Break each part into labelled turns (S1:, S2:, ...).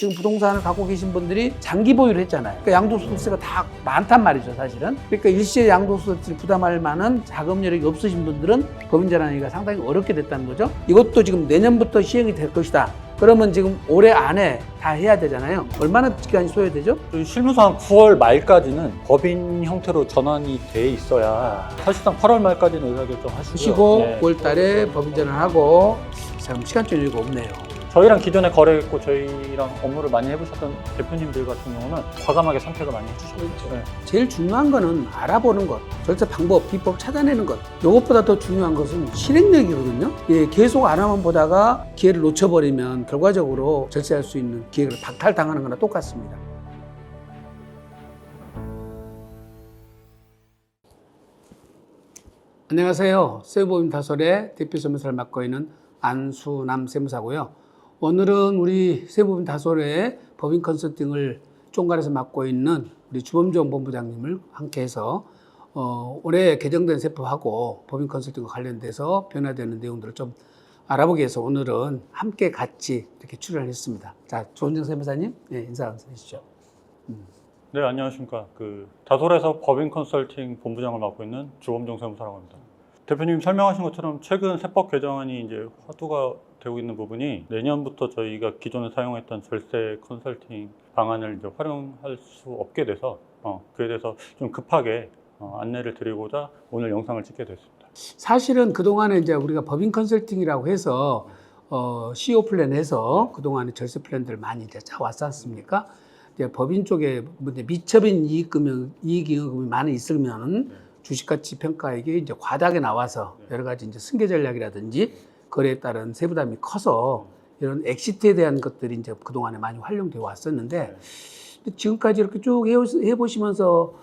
S1: 지금 부동산을 갖고 계신 분들이 장기 보유를 했잖아요. 그러니까 양도소득세가 다 많단 말이죠, 사실은. 그러니까 일시에 양도소득세를 부담할 만한 자금 여력이 없으신 분들은 법인전환하기가 상당히 어렵게 됐다는 거죠. 이것도 지금 내년부터 시행이 될 것이다. 그러면 지금 올해 안에 다 해야 되잖아요. 얼마나 기간이 소요되죠?
S2: 실무상 9월 말까지는 법인 형태로 전환이 돼 있어야 사실상 8월 말까지는 의사결정
S1: 하시고
S2: 네.
S1: 9월 달에 법인전환하고 참 시간적 여유가 없네요.
S2: 저희랑 기존에 거래했고 저희랑 업무를 많이 해보셨던 대표님들 같은 경우는 과감하게 선택을 많이 해주셨죠. 네.
S1: 제일 중요한 거는 알아보는 것, 절대 방법, 비법 찾아내는 것. 이것보다 더 중요한 것은 실행력이거든요. 예, 계속 안 하면 보다가 기회를 놓쳐버리면 결과적으로 절세할 수 있는 기회를 박탈당하는 거나 똑같습니다. 안녕하세요. 세무법인 다솔의 대표 세무사를 맡고 있는 안수남 세무사고요. 오늘은 우리 세무법인 다솔의 법인 컨설팅을 총괄해서 맡고 있는 우리 주범종 본부장님을 함께해서 올해 개정된 세법하고 법인 컨설팅과 관련돼서 변화되는 내용들을 좀 알아보기 위해서 오늘은 함께 같이 이렇게 출연을 했습니다. 자, 주범종 세무사님, 네, 인사 한번 해주시죠.
S2: 네, 안녕하십니까. 다솔에서 법인 컨설팅 본부장을 맡고 있는 주범종 세무사라고 합니다. 대표님 설명하신 것처럼 최근 세법 개정안이 이제 화두가 되고 있는 부분이 내년부터 저희가 기존에 사용했던 절세 컨설팅 방안을 이제 활용할 수 없게 돼서 그에 대해서 좀 급하게 안내를 드리고자 오늘 영상을 찍게 됐습니다.
S1: 사실은 그동안에 이제 우리가 법인 컨설팅이라고 해서 CEO 플랜 해서 그동안에 절세 플랜들을 많이 이제 짜왔지 않습니까? 이제 법인 쪽에 미처분 이익잉여금이 많이 있으면 주식가치 평가액이 이제 과다하게 나와서 여러 가지 이제 승계 전략이라든지 거래에 따른 세부담이 커서 이런 엑시트에 대한 것들이 이제 그동안에 많이 활용되어 왔었는데 지금까지 이렇게 쭉 해보시면서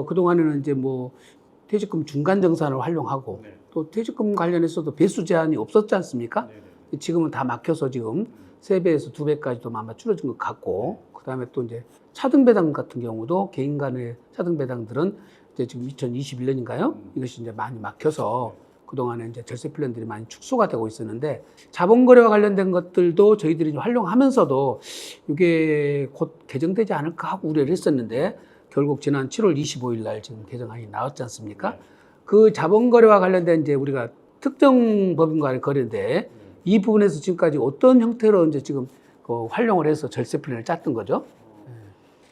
S1: 그동안에는 이제 뭐 퇴직금 중간정산을 활용하고 또 퇴직금 관련해서도 배수 제한이 없었지 않습니까? 지금은 다 막혀서 지금 3배에서 2배까지도 아마 줄어진 것 같고 그다음에 또 이제 차등배당 같은 경우도 개인 간의 차등배당들은 이제 지금 2021년인가요? 이것이 이제 많이 막혀서 그동안에 이제 절세 플랜들이 많이 축소가 되고 있었는데 자본거래와 관련된 것들도 저희들이 활용하면서도 이게 곧 개정되지 않을까 하고 우려를 했었는데 결국 지난 7월 25일 날 지금 개정안이 나왔지 않습니까? 그 자본거래와 관련된 이제 우리가 특정 법인과의 거래인데 이 부분에서 지금까지 어떤 형태로 이제 지금 활용을 해서 절세 플랜을 짰던 거죠?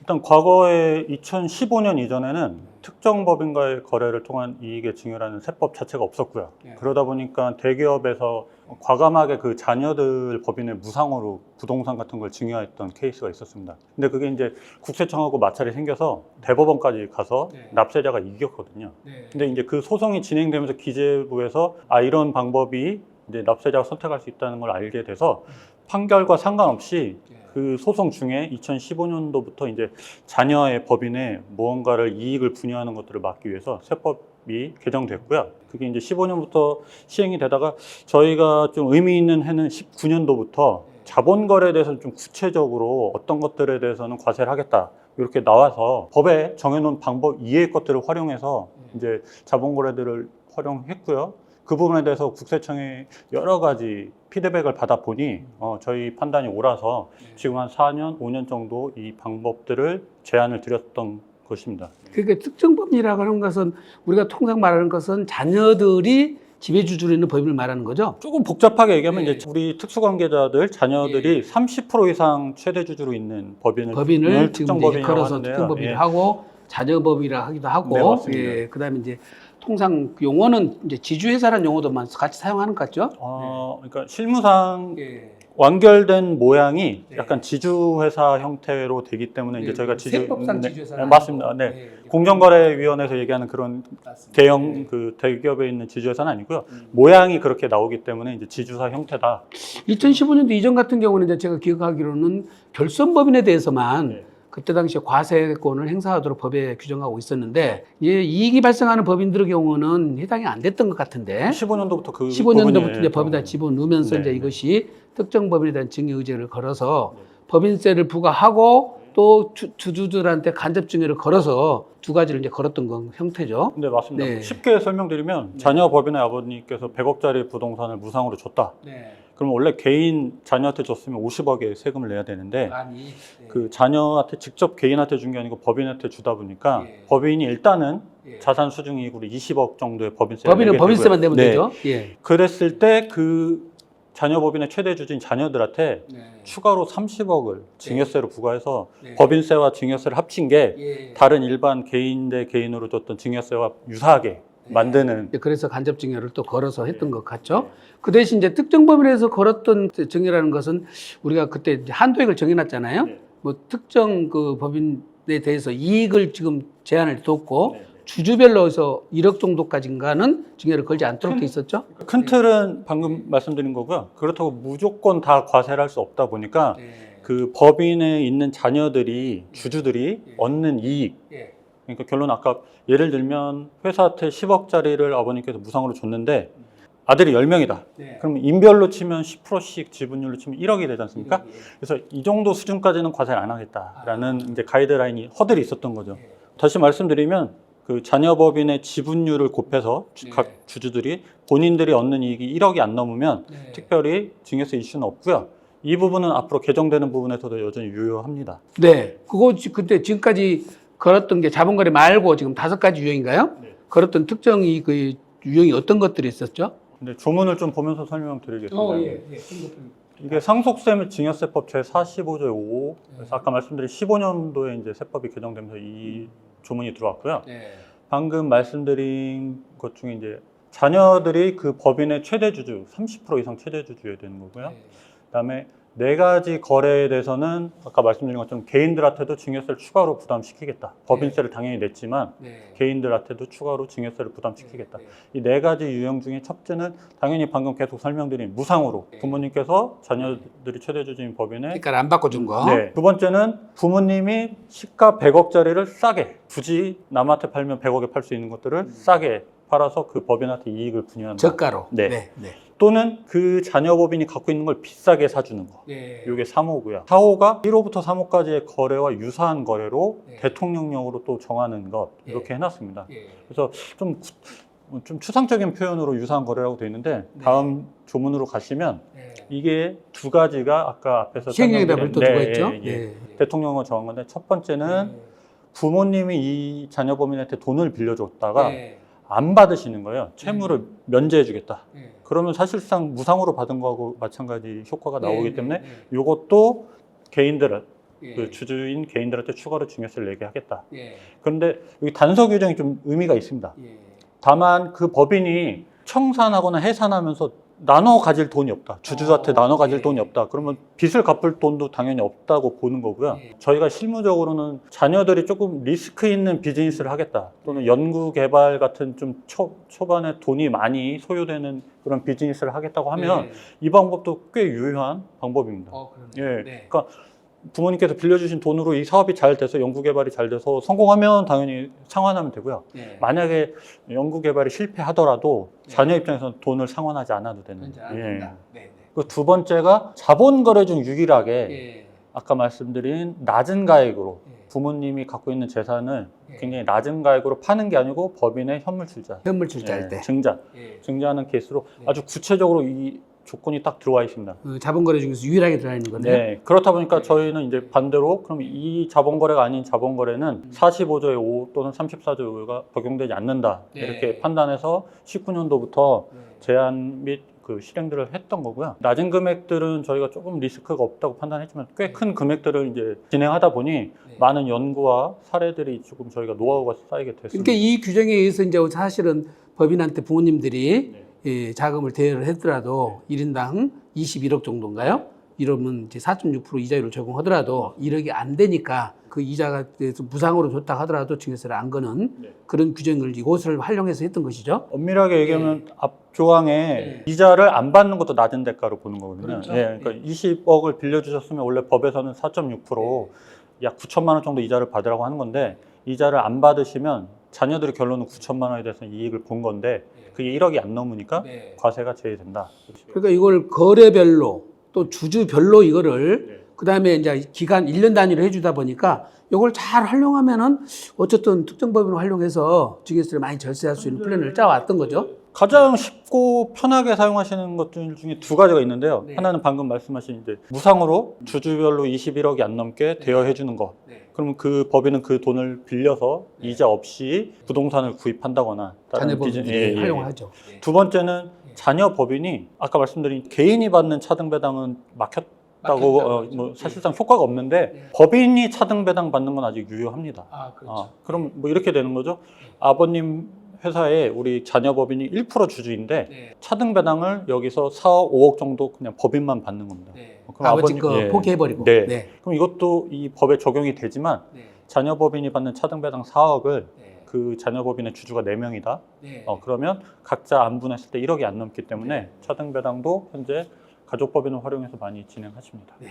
S2: 일단 과거에 2015년 이전에는 특정 법인과의 거래를 통한 이익의 증여라는 세법 자체가 없었고요. 그러다 보니까 대기업에서 과감하게 그 자녀들 법인의 무상으로 부동산 같은 걸 증여했던 케이스가 있었습니다. 근데 그게 이제 국세청하고 마찰이 생겨서 대법원까지 가서 납세자가 이겼거든요. 근데 이제 그 소송이 진행되면서 기재부에서 이런 방법이 이제 납세자가 선택할 수 있다는 걸 알게 돼서 판결과 상관없이 그 소송 중에 2015년도부터 이제 자녀의 법인에 무언가를 이익을 분여하는 것들을 막기 위해서 세법이 개정됐고요. 그게 이제 15년부터 시행이 되다가 저희가 좀 의미 있는 해는 19년도부터 자본거래에 대해서는 좀 구체적으로 어떤 것들에 대해서는 과세를 하겠다. 이렇게 나와서 법에 정해놓은 방법 이외의 것들을 활용해서 이제 자본거래들을 활용했고요. 그 부분에 대해서 국세청의 여러 가지 피드백을 받아보니 저희 판단이 옳아서 지금 한 4년, 5년 정도 이 방법들을 제안을 드렸던 것입니다.
S1: 그러니까 특정법인이라고 하는 것은 우리가 통상 말하는 것은 자녀들이 지배주주로 있는 법인을 말하는 거죠?
S2: 조금 복잡하게 얘기하면 이제 우리 특수관계자들 자녀들이 30% 이상 최대주주로 있는 법인을
S1: 지금
S2: 특정법인이라고
S1: 걸어서
S2: 하는데요.
S1: 특정법인을 하고 자녀법이라 하기도 하고,
S2: 네, 맞습니다.
S1: 그다음에 이제 통상 용어는 이제 지주회사라는 용어도만 같이 사용하는 것 같죠?
S2: 그러니까 실무상 완결된 모양이 약간 지주회사 형태로 되기 때문에 이제 저희가
S1: 세법상 지주회사는
S2: 맞습니다. 네. 공정거래위원회에서 얘기하는 그런 대형 대기업에 있는 지주회사는 아니고요. 모양이 그렇게 나오기 때문에 이제 지주사 형태다.
S1: 2015년도 이전 같은 경우는 이제 제가 기억하기로는 결손법인에 대해서만 그때 당시에 과세권을 행사하도록 법에 규정하고 있었는데 이익이 발생하는 법인들의 경우는 해당이 안 됐던 것 같은데
S2: 15년도부터
S1: 15년도부터 이제 법에다 집어넣으면서 이제 이것이 특정 법인에 대한 증여 의제를 걸어서 법인세를 부과하고 또 주주들한테 간접 증여를 걸어서 두 가지를 이제 걸었던 건 형태죠.
S2: 네, 맞습니다. 쉽게 설명드리면 자녀 법인의 아버님께서 100억짜리 부동산을 무상으로 줬다. 그럼 원래 개인 자녀한테 줬으면 50억의 세금을 내야 되는데
S1: 많이
S2: 그 자녀한테 직접 개인한테 준 게 아니고 법인한테 주다 보니까
S1: 예.
S2: 법인이 일단은
S1: 예.
S2: 자산 수중이익으로 20억 정도의 법인세
S1: 법인은 법인세만 내면
S2: 네.
S1: 되죠. 예.
S2: 그랬을 때 그 자녀 법인의 최대 주주인 자녀들한테
S1: 네.
S2: 추가로 30억을 증여세로 부과해서
S1: 네.
S2: 법인세와 증여세를 합친 게
S1: 예.
S2: 다른 일반 개인 대 개인으로 줬던 증여세와 유사하게 만드는
S1: 그래서 간접 증여를 또 걸어서 했던 것 같죠. 그 대신 이제 특정 법인에서 걸었던 증여라는 것은 우리가 그때 이제 한도액을 정해놨잖아요.
S2: 네.
S1: 뭐 특정 그 법인에 대해서 이익을 지금 제한을 뒀고
S2: 네.
S1: 주주별로 해서 1억 정도까지인가는 증여를 걸지 않도록 돼 있었죠.
S2: 큰 틀은 방금 말씀드린 거고요. 그렇다고 무조건 다 과세를 할 수 없다 보니까
S1: 네.
S2: 그 법인에 있는 자녀들이 주주들이 얻는 이익
S1: 예.
S2: 그러니까 결론 아까 예를 들면 회사한테 10억짜리를 아버님께서 무상으로 줬는데 아들이 10명이다.
S1: 네.
S2: 그럼 인별로 치면 10%씩 지분율로 치면 1억이 되지 않습니까?
S1: 예.
S2: 그래서 이 정도 수준까지는 과세를 안 하겠다라는 이제 가이드라인이 허들이 있었던 거죠.
S1: 예.
S2: 다시 말씀드리면 그 자녀법인의 지분율을 곱해서
S1: 네.
S2: 각 주주들이 본인들이 얻는 이익이 1억이 안 넘으면
S1: 네.
S2: 특별히 증여세 이슈는 없고요. 이 부분은 앞으로 개정되는 부분에서도 여전히 유효합니다.
S1: 네. 그거 그때 지금까지 걸었던 게 자본거래 말고 지금 5가지 유형인가요?
S2: 네.
S1: 걸었던 특정 그 유형이 어떤 것들이 있었죠?
S2: 근데 조문을 좀 보면서 설명드리겠습니다.
S1: 예.
S2: 이게 상속세 및 증여세법 제45조의 5. 그래서 아까 말씀드린 15년도에 이제 세법이 개정되면서 이 조문이 들어왔고요.
S1: 네.
S2: 방금 말씀드린 것 중에 이제 자녀들이 그 법인의 최대 주주, 30% 이상 최대 주주여야 되는 거고요. 그다음에 4가지 거래에 대해서는 아까 말씀드린 것처럼 개인들한테도 증여세를 추가로 부담시키겠다. 법인세를 당연히 냈지만
S1: 네.
S2: 개인들한테도 추가로 증여세를 부담시키겠다.
S1: 네.
S2: 이 4가지 유형 중에 첫째는 당연히 방금 계속 설명드린 무상으로
S1: 네.
S2: 부모님께서 자녀들이 최대 주주인 법인에
S1: 그러니까 안 바꿔준 거.
S2: 네. 두 번째는 부모님이 시가 100억짜리를 싸게 굳이 남한테 팔면 100억에 팔 수 있는 것들을 싸게 팔아서 그 법인한테 이익을 분유한다.
S1: 저가로.
S2: 네.
S1: 네.
S2: 또는 그 자녀 법인이 갖고 있는 걸 비싸게 사주는 거.
S1: 네.
S2: 이게 3호고요. 4호가 1호부터 3호까지의 거래와 유사한 거래로
S1: 네.
S2: 대통령령으로 또 정하는 것 이렇게
S1: 네.
S2: 해놨습니다.
S1: 예.
S2: 그래서 좀 추상적인 표현으로 유사한 거래라고 되어 있는데
S1: 네.
S2: 다음 조문으로 가시면
S1: 네.
S2: 이게 2가지가 아까 앞에서
S1: 시행령에다
S2: 설명드린-
S1: 별도 두고 있죠.
S2: 예, 예. 대통령을 정한 건데 첫 번째는
S1: 네.
S2: 부모님이 이 자녀 법인한테 돈을 빌려줬다가
S1: 네.
S2: 안 받으시는 거예요. 채무를 면제해주겠다.
S1: 네.
S2: 그러면 사실상 무상으로 받은 거하고 마찬가지 효과가 나오기
S1: 네.
S2: 때문에
S1: 네.
S2: 이것도 개인들을
S1: 예.
S2: 그 주주인 개인들한테 추가로 증여세를 내게 하겠다.
S1: 예.
S2: 그런데 여기 단서 규정이 좀 의미가 있습니다.
S1: 예.
S2: 다만 그 법인이 청산하거나 해산하면서 나눠 가질 돈이 없다. 주주한테 나눠 가질
S1: 예.
S2: 돈이 없다. 그러면 빚을 갚을 돈도 당연히 없다고 보는 거고요.
S1: 예.
S2: 저희가 실무적으로는 자녀들이 조금 리스크 있는 비즈니스를 하겠다. 또는 연구 개발 같은 좀 초반에 돈이 많이 소요되는 그런 비즈니스를 하겠다고 하면
S1: 예.
S2: 이 방법도 꽤 유효한 방법입니다.
S1: 그러네요.
S2: 예.
S1: 네.
S2: 그러니까 부모님께서 빌려주신 돈으로 이 사업이 잘 돼서 연구개발이 잘 돼서 성공하면 당연히 상환하면 되고요.
S1: 네.
S2: 만약에 연구개발이 실패하더라도
S1: 네.
S2: 자녀 입장에서는 돈을 상환하지 않아도 되는.
S1: 그런지 안
S2: 예.
S1: 된다. 네.
S2: 그 두 번째가 자본거래 중 유일하게
S1: 예.
S2: 아까 말씀드린 낮은 가액으로
S1: 예.
S2: 부모님이 갖고 있는 재산을
S1: 예.
S2: 굉장히 낮은 가액으로 파는 게 아니고 법인의 현물출자,
S1: 현물 출자할 때.
S2: 증자,
S1: 예.
S2: 증자하는 케이스로
S1: 네.
S2: 아주 구체적으로 이 조건이 딱 들어와 있습니다.
S1: 자본거래 중에서 유일하게 들어가 있는 거네요.
S2: 네, 그렇다 보니까
S1: 네.
S2: 저희는 이제 반대로 그럼 이 자본거래가 아닌 자본거래는 45조의 5 또는 34조의 5가 적용되지 않는다
S1: 네.
S2: 이렇게 판단해서 19년도부터
S1: 네.
S2: 제한 및 그 실행들을 했던 거고요. 낮은 금액들은 저희가 조금 리스크가 없다고 판단했지만 꽤 큰 금액들을 이제 진행하다 보니
S1: 네.
S2: 많은 연구와 사례들이 조금 저희가 노하우가 쌓이게 됐습니다.
S1: 그러니까 이 규정에 의해서 이제 사실은 법인한테 부모님들이
S2: 네.
S1: 예, 자금을 대여를 했더라도 1인당 21억 정도인가요? 이러면 이제 4.6% 이자율을 적용하더라도 1억이 안 되니까 그 이자가 무상으로 줬다 하더라도 증여세를 안 거는
S2: 네.
S1: 그런 규정을 이것을 활용해서 했던 것이죠.
S2: 엄밀하게 얘기하면 앞 조항에
S1: 네.
S2: 이자를 안 받는 것도 낮은 대가로 보는 거거든요.
S1: 그렇죠.
S2: 예, 그러니까 20억을 빌려주셨으면 원래 법에서는 4.6% 약 9천만 원 정도 이자를 받으라고 하는 건데 이자를 안 받으시면 자녀들의 결론은 9천만 원에 대해서 이익을 본 건데 그게 1억이 안 넘으니까
S1: 네.
S2: 과세가 제외된다.
S1: 그러니까 이걸 거래별로 또 주주별로 이거를
S2: 네.
S1: 그다음에 이제 기간 1년 단위로 해주다 보니까 이걸 잘 활용하면은 어쨌든 특정 법인을 활용해서 증여세를 많이 절세할 수 있는 플랜을 짜왔던 거죠.
S2: 가장 쉽고 편하게 사용하시는 것들 중에 두 가지가 있는데요.
S1: 네.
S2: 하나는 방금 말씀하신 이제 무상으로 주주별로 21억이 안 넘게 대여해 주는 거.
S1: 네.
S2: 그러면 그 법인은 그 돈을 빌려서
S1: 네.
S2: 이자 없이 부동산을 구입한다거나 다른
S1: 자녀법인들이 활용하죠. 네.
S2: 두 번째는 자녀 법인이 아까 말씀드린 개인이 받는 차등배당은 막혔다고 뭐 사실상 효과가 없는데
S1: 네.
S2: 법인이 차등배당 받는 건 아직 유효합니다.
S1: 아, 그렇죠.
S2: 그럼 뭐 이렇게 되는 거죠. 아버님 회사에 우리 자녀 법인이 1% 주주인데
S1: 네.
S2: 차등배당을 여기서 4억, 5억 정도 그냥 법인만 받는 겁니다.
S1: 네.
S2: 그럼
S1: 아버지
S2: 아버님-
S1: 거
S2: 예.
S1: 포기해버리고.
S2: 네.
S1: 네.
S2: 그럼 이것도 이 법에 적용이 되지만
S1: 네.
S2: 자녀 법인이 받는 차등배당 4억을
S1: 네.
S2: 그 자녀 법인의 주주가 4명이다.
S1: 네.
S2: 그러면 각자 안분했을 때 1억이 안 넘기 때문에
S1: 네.
S2: 차등배당도 현재 가족법인을 활용해서 많이 진행하십니다.
S1: 네.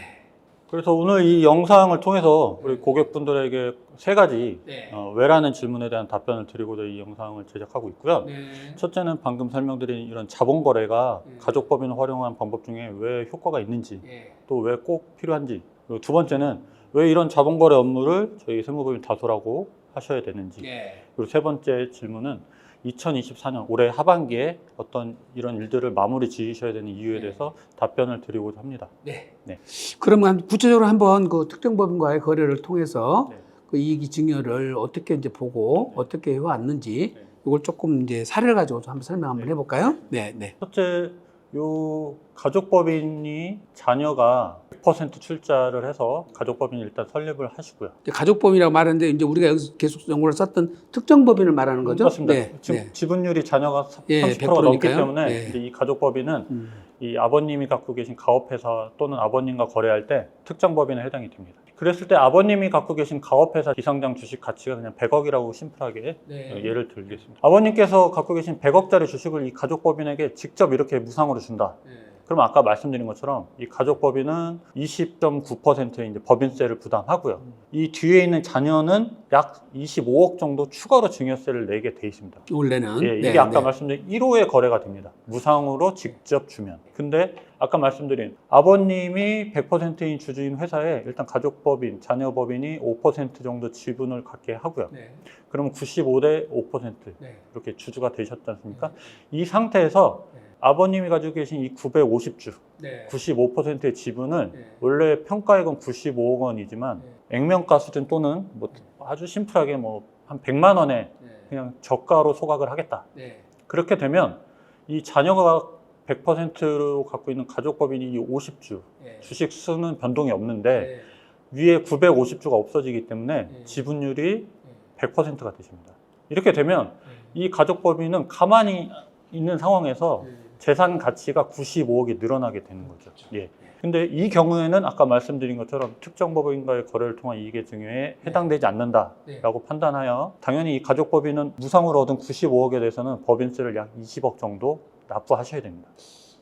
S2: 그래서 오늘 이 영상을 통해서 우리 고객분들에게 세 가지
S1: 네.
S2: 왜라는 질문에 대한 답변을 드리고자 이 영상을 제작하고 있고요.
S1: 네.
S2: 첫째는 방금 설명드린 이런 자본거래가
S1: 네.
S2: 가족법인을 활용한 방법 중에 왜 효과가 있는지
S1: 네.
S2: 또 왜 꼭 필요한지, 그리고 두 번째는 왜 이런 자본거래 업무를 저희 세무법인 다소라고 하셔야 되는지,
S1: 네.
S2: 그리고 세 번째 질문은 2024년 올해 하반기에 어떤 이런 일들을 마무리 지으셔야 되는 이유에
S1: 네.
S2: 대해서 답변을 드리고자 합니다.
S1: 네.
S2: 네.
S1: 그러면 구체적으로 한번 그 특정 법인과의 거래를 통해서
S2: 네.
S1: 그 이익이 증여를 어떻게 이제 보고
S2: 네.
S1: 어떻게 해왔는지
S2: 네.
S1: 이걸 조금 이제 사례를 가지고 한번 설명 한번 해볼까요? 네, 네.
S2: 첫째, 요 가족법인이 자녀가 100% 출자를 해서 가족법인을 일단 설립을 하시고요.
S1: 이제 가족법인이라고 말하는데 이제 우리가 여기서 계속 연구를 썼던 특정 법인을 말하는 거죠?
S2: 맞습니다.
S1: 네,
S2: 지금
S1: 네.
S2: 지분율이 자녀가
S1: 예,
S2: 30%가 넘기
S1: 100% 니까요?
S2: 때문에
S1: 네.
S2: 이제 이 가족법인은 이 아버님이 갖고 계신 가업회사 또는 아버님과 거래할 때 특정 법인에 해당이 됩니다. 그랬을 때 아버님이 갖고 계신 가업회사 비상장 주식 가치가 그냥 100억이라고 심플하게
S1: 네.
S2: 예를 들겠습니다. 아버님께서 갖고 계신 100억짜리 주식을 이 가족법인에게 직접 이렇게 무상으로 준다.
S1: 네.
S2: 그럼 아까 말씀드린 것처럼 이 가족법인은 20.9%의 이제 법인세를 부담하고요. 이 뒤에 있는 자녀는 약 25억 정도 추가로 증여세를 내게 돼 있습니다.
S1: 원래는
S2: 예, 이게
S1: 네,
S2: 아까
S1: 네.
S2: 말씀드린 1호의 거래가 됩니다. 무상으로 직접 주면. 근데 아까 말씀드린 아버님이 100%인 주주인 회사에 일단 가족법인, 자녀법인이 5% 정도 지분을 갖게 하고요.
S1: 네.
S2: 그러면 95대 5%
S1: 네.
S2: 이렇게 주주가 되셨지 않습니까? 이 상태에서
S1: 네.
S2: 아버님이 가지고 계신 이 950주,
S1: 네.
S2: 95%의 지분을
S1: 네.
S2: 원래 평가액은 95억 원이지만
S1: 네.
S2: 액면가 수준 또는 뭐 아주 심플하게 뭐 한 100만 원에
S1: 네.
S2: 그냥 저가로 소각을 하겠다.
S1: 네.
S2: 그렇게 되면 이 자녀가 100%로 갖고 있는 가족법인이 이 50주
S1: 네.
S2: 주식 수는 변동이 없는데
S1: 네.
S2: 위에 950주가 없어지기 때문에
S1: 네.
S2: 지분율이
S1: 네.
S2: 100%가 되십니다. 이렇게 되면 이 가족법인은 가만히 있는 상황에서
S1: 네.
S2: 재산 가치가 95억이 늘어나게 되는 거죠. 예. 근데 이 경우에는 아까 말씀드린 것처럼 특정 법인과의 거래를 통한 이익의 증여에 해당되지 않는다라고 판단하여 당연히 이 가족법인은 무상으로 얻은 95억에 대해서는 법인세를 약 20억 정도 납부하셔야 됩니다.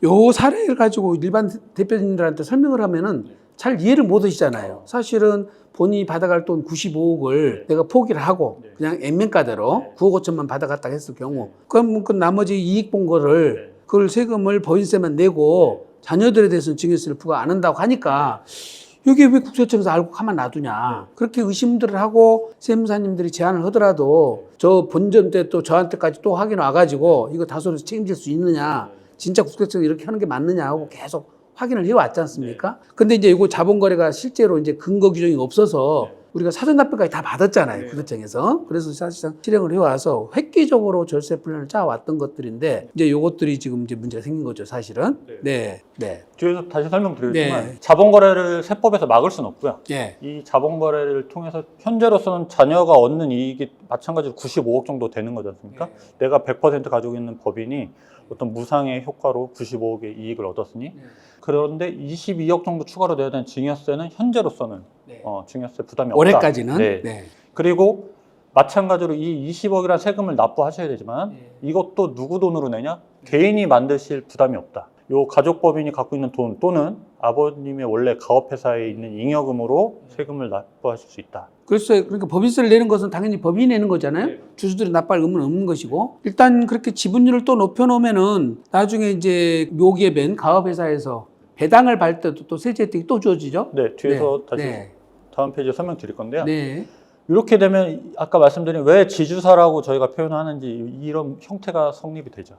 S1: 요 사례를 가지고 일반 대표님들한테 설명을 하면은 잘 이해를 못 하시잖아요. 사실은 본인이 받아갈 돈 95억을 내가 포기를 하고
S2: 네.
S1: 그냥 액면가대로
S2: 네.
S1: 9억 5천만 받아갔다 했을 경우 그럼 그 나머지 이익 본 거를 그걸 세금을 법인세만 내고 자녀들에 대해서는 증여세를 부과 안 한다고 하니까 이게 왜 국세청에서 알고 가만 놔두냐. 그렇게 의심들을 하고 세무사님들이 제안을 하더라도 저 본전 때 또 저한테까지 또 확인 와가지고 이거 다소에서 책임질 수 있느냐. 진짜 국세청이 이렇게 하는 게 맞느냐 하고 계속 확인을 해왔지 않습니까? 근데 이제 이거 자본거래가 실제로 이제 근거 규정이 없어서 우리가 사전납부까지 다 받았잖아요. 국세청에서. 그래서 사실상 실행을 해와서 획기적으로 절세 플랜을 짜왔던 것들인데 이제 이것들이 지금 이제 문제가 생긴 거죠, 사실은. 네. 네.
S2: 뒤에서 다시 설명드리겠지만
S1: 네.
S2: 자본거래를 세법에서 막을 수는 없고요.
S1: 네.
S2: 이 자본거래를 통해서 현재로서는 자녀가 얻는 이익이 마찬가지로 95억 정도 되는 거지 않습니까?
S1: 네.
S2: 내가 100% 가지고 있는 법인이 어떤 무상의 효과로 95억의 이익을 얻었으니
S1: 네.
S2: 그런데 22억 정도 추가로 내야 되는 증여세는 현재로서는
S1: 네.
S2: 증여세 부담이 없다.
S1: 올해까지는.
S2: 네.
S1: 네.
S2: 그리고 마찬가지로 이 20억이라는 세금을 납부하셔야 되지만
S1: 네.
S2: 이것도 누구 돈으로 내냐? 개인이 만드실 부담이 없다. 요 가족법인이 갖고 있는 돈 또는 아버님의 원래 가업회사에 있는 잉여금으로 세금을 납부하실 수 있다.
S1: 글쎄, 그러니까 법인세를 내는 것은 당연히 법인이 내는 거잖아요.
S2: 네.
S1: 주주들이 납부할 의무는 없는 것이고. 일단 그렇게 지분율을 또 높여놓으면은 나중에 이제 묘기에 벤 가업회사에서 배당을 받을 때도 또 세제 혜택이 또 주어지죠.
S2: 네, 뒤에서 다시
S1: 네.
S2: 다음 페이지에 설명드릴 건데요.
S1: 네.
S2: 이렇게 되면 아까 말씀드린 왜 지주사라고 저희가 표현하는지 이런 형태가 성립이 되죠.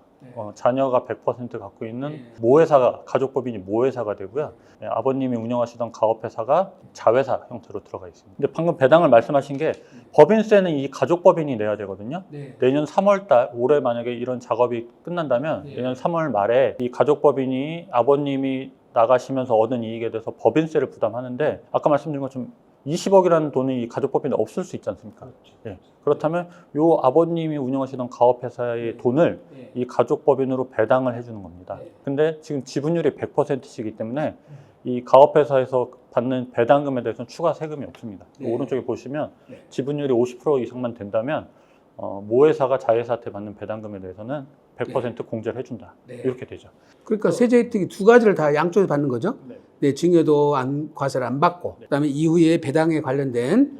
S2: 자녀가 100% 갖고 있는 모회사가 가족법인이 모회사가 되고요. 아버님이 운영하시던 가업회사가 자회사 형태로 들어가 있습니다. 근데 방금 배당을 말씀하신 게 법인세는 이 가족법인이 내야 되거든요. 내년 3월 달 올해 만약에 이런 작업이 끝난다면 내년 3월 말에 이 가족법인이 아버님이 나가시면서 얻은 이익에 대해서 법인세를 부담하는데 아까 말씀드린 것처럼 20억이라는 돈이 이 가족법인에 없을 수 있지 않습니까? 예. 그렇다면 요 아버님이 운영하시던 가업회사의 돈을 이 가족법인으로 배당을 해주는 겁니다. 근데 지금 지분율이 100%이기 때문에 이 가업회사에서 받는 배당금에 대해서는 추가 세금이 없습니다. 오른쪽에 보시면 지분율이 50% 이상만 된다면 모회사가 자회사한테 받는 배당금에 대해서는 100% 공제를 해준다. 이렇게 되죠.
S1: 그러니까 세제 혜택이 두 가지를 다 양쪽에서 받는 거죠. 증여도 과세를 안 받고, 그다음에 이후에 배당에 관련된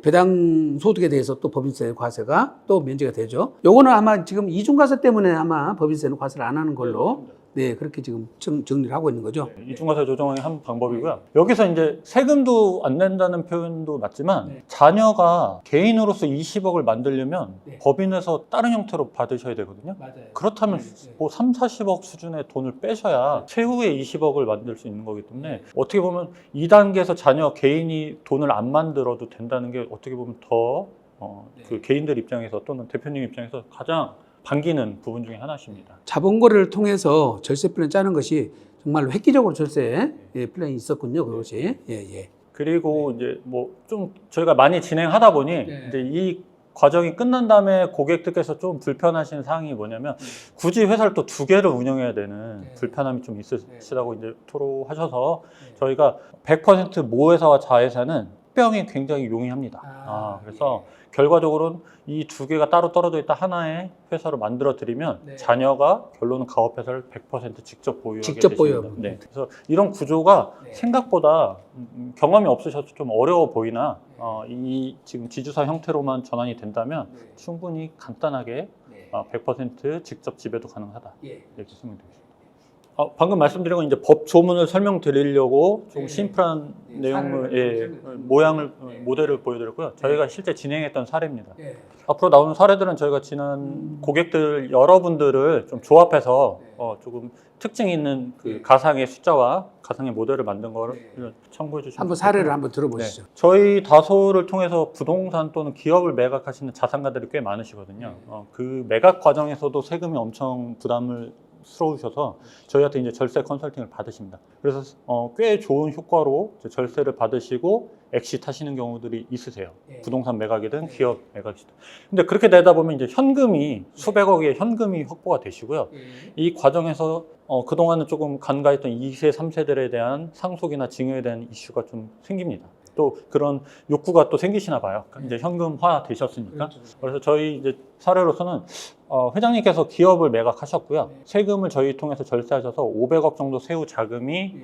S1: 배당 소득에 대해서 또 법인세 과세가 또 면제가 되죠. 요거는 아마 지금 이중과세 때문에 아마 법인세는 과세를 안 하는 걸로 그렇게 지금 정리를 하고 있는 거죠.
S2: 이중과세 조정의 한 방법이고요. 여기서 이제 세금도 안 낸다는 표현도 맞지만 자녀가 개인으로서 20억을 만들려면 법인에서 다른 형태로 받으셔야 되거든요. 그렇다면 뭐 3, 40억 수준의 돈을 빼셔야 최후의 20억을 만들 수 있는 거기 때문에 어떻게 보면 2단계에서 자녀 개인이 돈을 안 만들어도 된다는 게 어떻게 보면 더 그 개인들 입장에서 또는 대표님 입장에서 가장 반기는 부분 중에 하나십니다.
S1: 자본 거래를 통해서 절세 플랜 짜는 것이 정말로 획기적으로 절세 플랜이 있었군요. 그것이.
S2: 그리고 이제 뭐 좀 저희가 많이 진행하다 보니 이제 이 과정이 끝난 다음에 고객들께서 좀 불편하신 사항이 뭐냐면 굳이 회사를 또 두 개를 운영해야 되는 불편함이 좀 있으시다고 이제 토로하셔서 저희가 100% 모회사와 자회사는 합병이 굉장히 용이합니다. 그래서 결과적으로는 이 두 개가 따로 떨어져 있다 하나의 회사로 만들어 드리면 자녀가 결론은 가업회사를 100% 직접 보유하게 되십니다. 그래서 이런 구조가 생각보다 경험이 없으셔서 좀 어려워 보이나 이 지금 지주사 형태로만 전환이 된다면 충분히 간단하게 100% 직접 지배도 가능하다 이렇게 설명드리겠습니다. 방금 말씀드린 건 이제 법 조문을 설명드리려고 좀 심플한 내용을 모델을 보여드렸고요. 저희가 실제 진행했던 사례입니다. 앞으로 나오는 사례들은 저희가 지난 고객들 여러분들을 좀 조합해서 조금 특징 있는 그 가상의 숫자와 가상의 모델을 만든 거를 참고해 주시면
S1: 한번 사례를 한번 들어보시죠.
S2: 저희 다소를 통해서 부동산 또는 기업을 매각하시는 자산가들이 꽤 많으시거든요. 그 매각 과정에서도 세금이 엄청 부담을 스러우셔서 저희한테 이제 절세 컨설팅을 받으십니다. 그래서 꽤 좋은 효과로 절세를 받으시고 엑시트 하시는 경우들이 있으세요. 부동산 매각이든 기업 매각이든. 근데 그렇게 되다 보면 이제 현금이 수백억의 현금이 확보가 되시고요. 이 과정에서 그동안은 조금 간과했던 2세, 3세들에 대한 상속이나 증여에 대한 이슈가 좀 생깁니다. 또 그런 욕구가 또 생기시나 봐요. 이제 현금화 되셨으니까. 그래서 저희 이제 사례로서는 회장님께서 기업을 매각하셨고요. 세금을 저희 통해서 절세하셔서 500억 정도 세후 자금이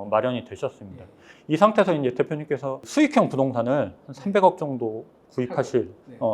S2: 마련이 되셨습니다. 이 상태에서 이제 대표님께서 수익형 부동산을 한 300억 정도 구입하실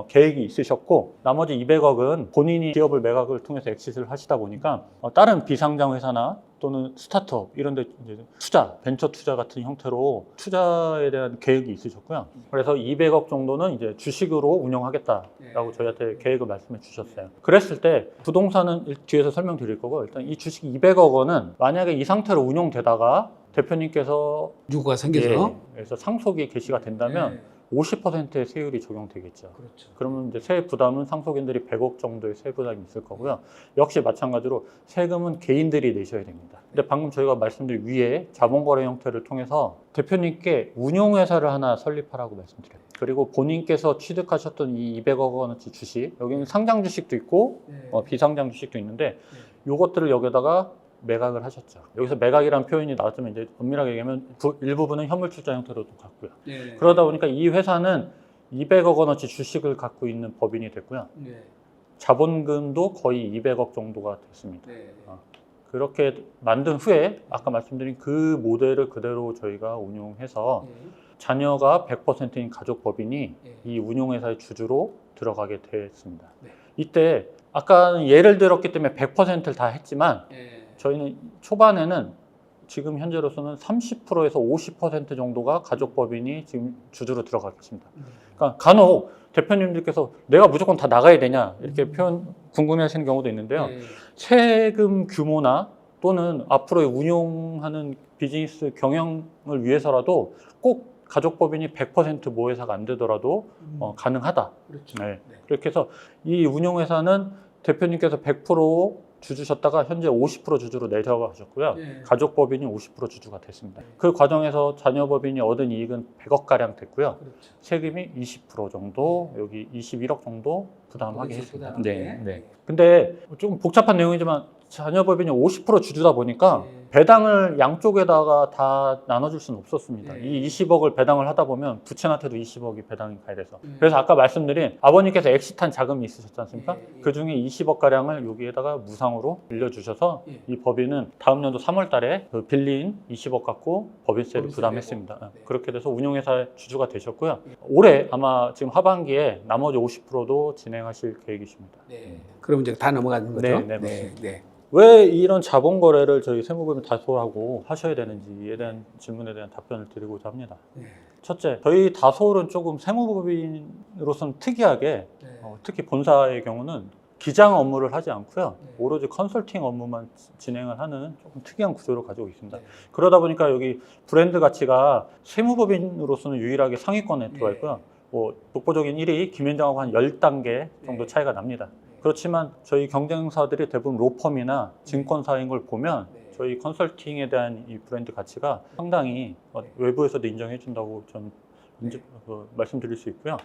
S2: 계획이 있으셨고 나머지 200억은 본인이 기업을 매각을 통해서 엑시트를 하시다 보니까 다른 비상장 회사나 또는 스타트업 이런 데 이제 투자, 벤처 투자 같은 형태로 투자에 대한 계획이 있으셨고요. 그래서 200억 정도는 이제 주식으로 운영하겠다라고 저희한테 계획을 말씀해 주셨어요. 그랬을 때 부동산은 뒤에서 설명드릴 거고 일단 이 주식 200억 원은 만약에 이 상태로 운용되다가 대표님께서
S1: 유구가 생겨서
S2: 그래서 상속이 개시가 된다면 50%의 세율이 적용되겠죠. 그러면 이제 세액 부담은 상속인들이 100억 정도의 세액 부담이 있을 거고요. 역시 마찬가지로 세금은 개인들이 내셔야 됩니다. 근데 방금 저희가 말씀드린 위에 자본거래 형태를 통해서 대표님께 운용회사를 하나 설립하라고 말씀드려요. 그리고 본인께서 취득하셨던 이 200억 원어치 주식, 여기는 상장 주식도 있고 비상장 주식도 있는데 이것들을 여기다가 매각을 하셨죠. 여기서 매각이라는 표현이 나왔지만 이제 엄밀하게 얘기하면 일부분은 현물 출자 형태로도 갔고요. 그러다 보니까 이 회사는 200억 원어치 주식을 갖고 있는 법인이 됐고요. 자본금도 거의 200억 정도가 됐습니다. 그렇게 만든 후에 아까 말씀드린 그 모델을 그대로 저희가 운용해서 자녀가 100%인 가족 법인이 이 운용회사의 주주로 들어가게 됐습니다. 이때 아까 예를 들었기 때문에 100%를 다 했지만 저희는 초반에는 지금 현재로서는 30%에서 50% 정도가 가족법인이 지금 주주로 들어가 계십니다. 그러니까 간혹 대표님들께서 내가 무조건 다 나가야 되냐 이렇게 궁금해하시는 경우도 있는데요.
S1: 네.
S2: 세금 규모나 또는 앞으로의 운용하는 비즈니스 경영을 위해서라도 꼭 가족법인이 100% 모회사가 안 되더라도 가능하다.
S1: 그렇죠.
S2: 네. 그렇게 해서 이 운용회사는 대표님께서 100% 주주셨다가 현재 50% 주주로 내려가셨고요.
S1: 네.
S2: 가족법인이 50% 주주가 됐습니다. 그 과정에서 자녀법인이 얻은 이익은 100억가량 됐고요.
S1: 그렇죠.
S2: 세금이 20% 정도, 여기 21억 정도 부담하게 했습니다.
S1: 부담하게.
S2: 네. 근데 좀 복잡한 내용이지만 자녀법인이 50% 주주다 보니까
S1: 네.
S2: 배당을 양쪽에다가 다 나눠줄 수는 없었습니다.
S1: 네.
S2: 이 20억을 배당을 하다 보면 부친한테도 20억이 배당이 가야 돼서.
S1: 네.
S2: 그래서 아까 말씀드린 아버님께서 엑시트한 자금이 있으셨지 않습니까?
S1: 네.
S2: 그 중에 20억가량을 여기에다가 무상으로 빌려주셔서
S1: 네.
S2: 이 법인은 다음 년도 3월 달에 그 빌린 20억 갖고 법인세를
S1: 법인세
S2: 부담했습니다.
S1: 내고.
S2: 그렇게 돼서 운용회사의 주주가 되셨고요. 올해 아마 지금 하반기에 나머지 50%도 진행하실 계획이십니다.
S1: 네. 그럼 이제 다 넘어가는 거죠?
S2: 네, 네, 맞습니다.
S1: 네.
S2: 왜 이런 자본 거래를 저희 세무법인 다소하고 하셔야 되는지에 대한 질문에 대한 답변을 드리고자 합니다.
S1: 네.
S2: 첫째, 저희 다소는 조금 세무법인으로서는 특이하게
S1: 네.
S2: 특히 본사의 경우는 기장 업무를 하지 않고요.
S1: 네.
S2: 오로지 컨설팅 업무만 진행을 하는 조금 특이한 구조를 가지고 있습니다.
S1: 네.
S2: 그러다 보니까 여기 브랜드 가치가 세무법인으로서는 유일하게 상위권에 들어와 있고요. 뭐 독보적인 1위 김현정하고 한 10단계 정도
S1: 네.
S2: 차이가 납니다. 그렇지만 저희 경쟁사들이 대부분 로펌이나 증권사인 걸 보면
S1: 네.
S2: 저희 컨설팅에 대한 이 브랜드 가치가 상당히 외부에서도 인정해 준다고 좀 말씀드릴 수 있고요.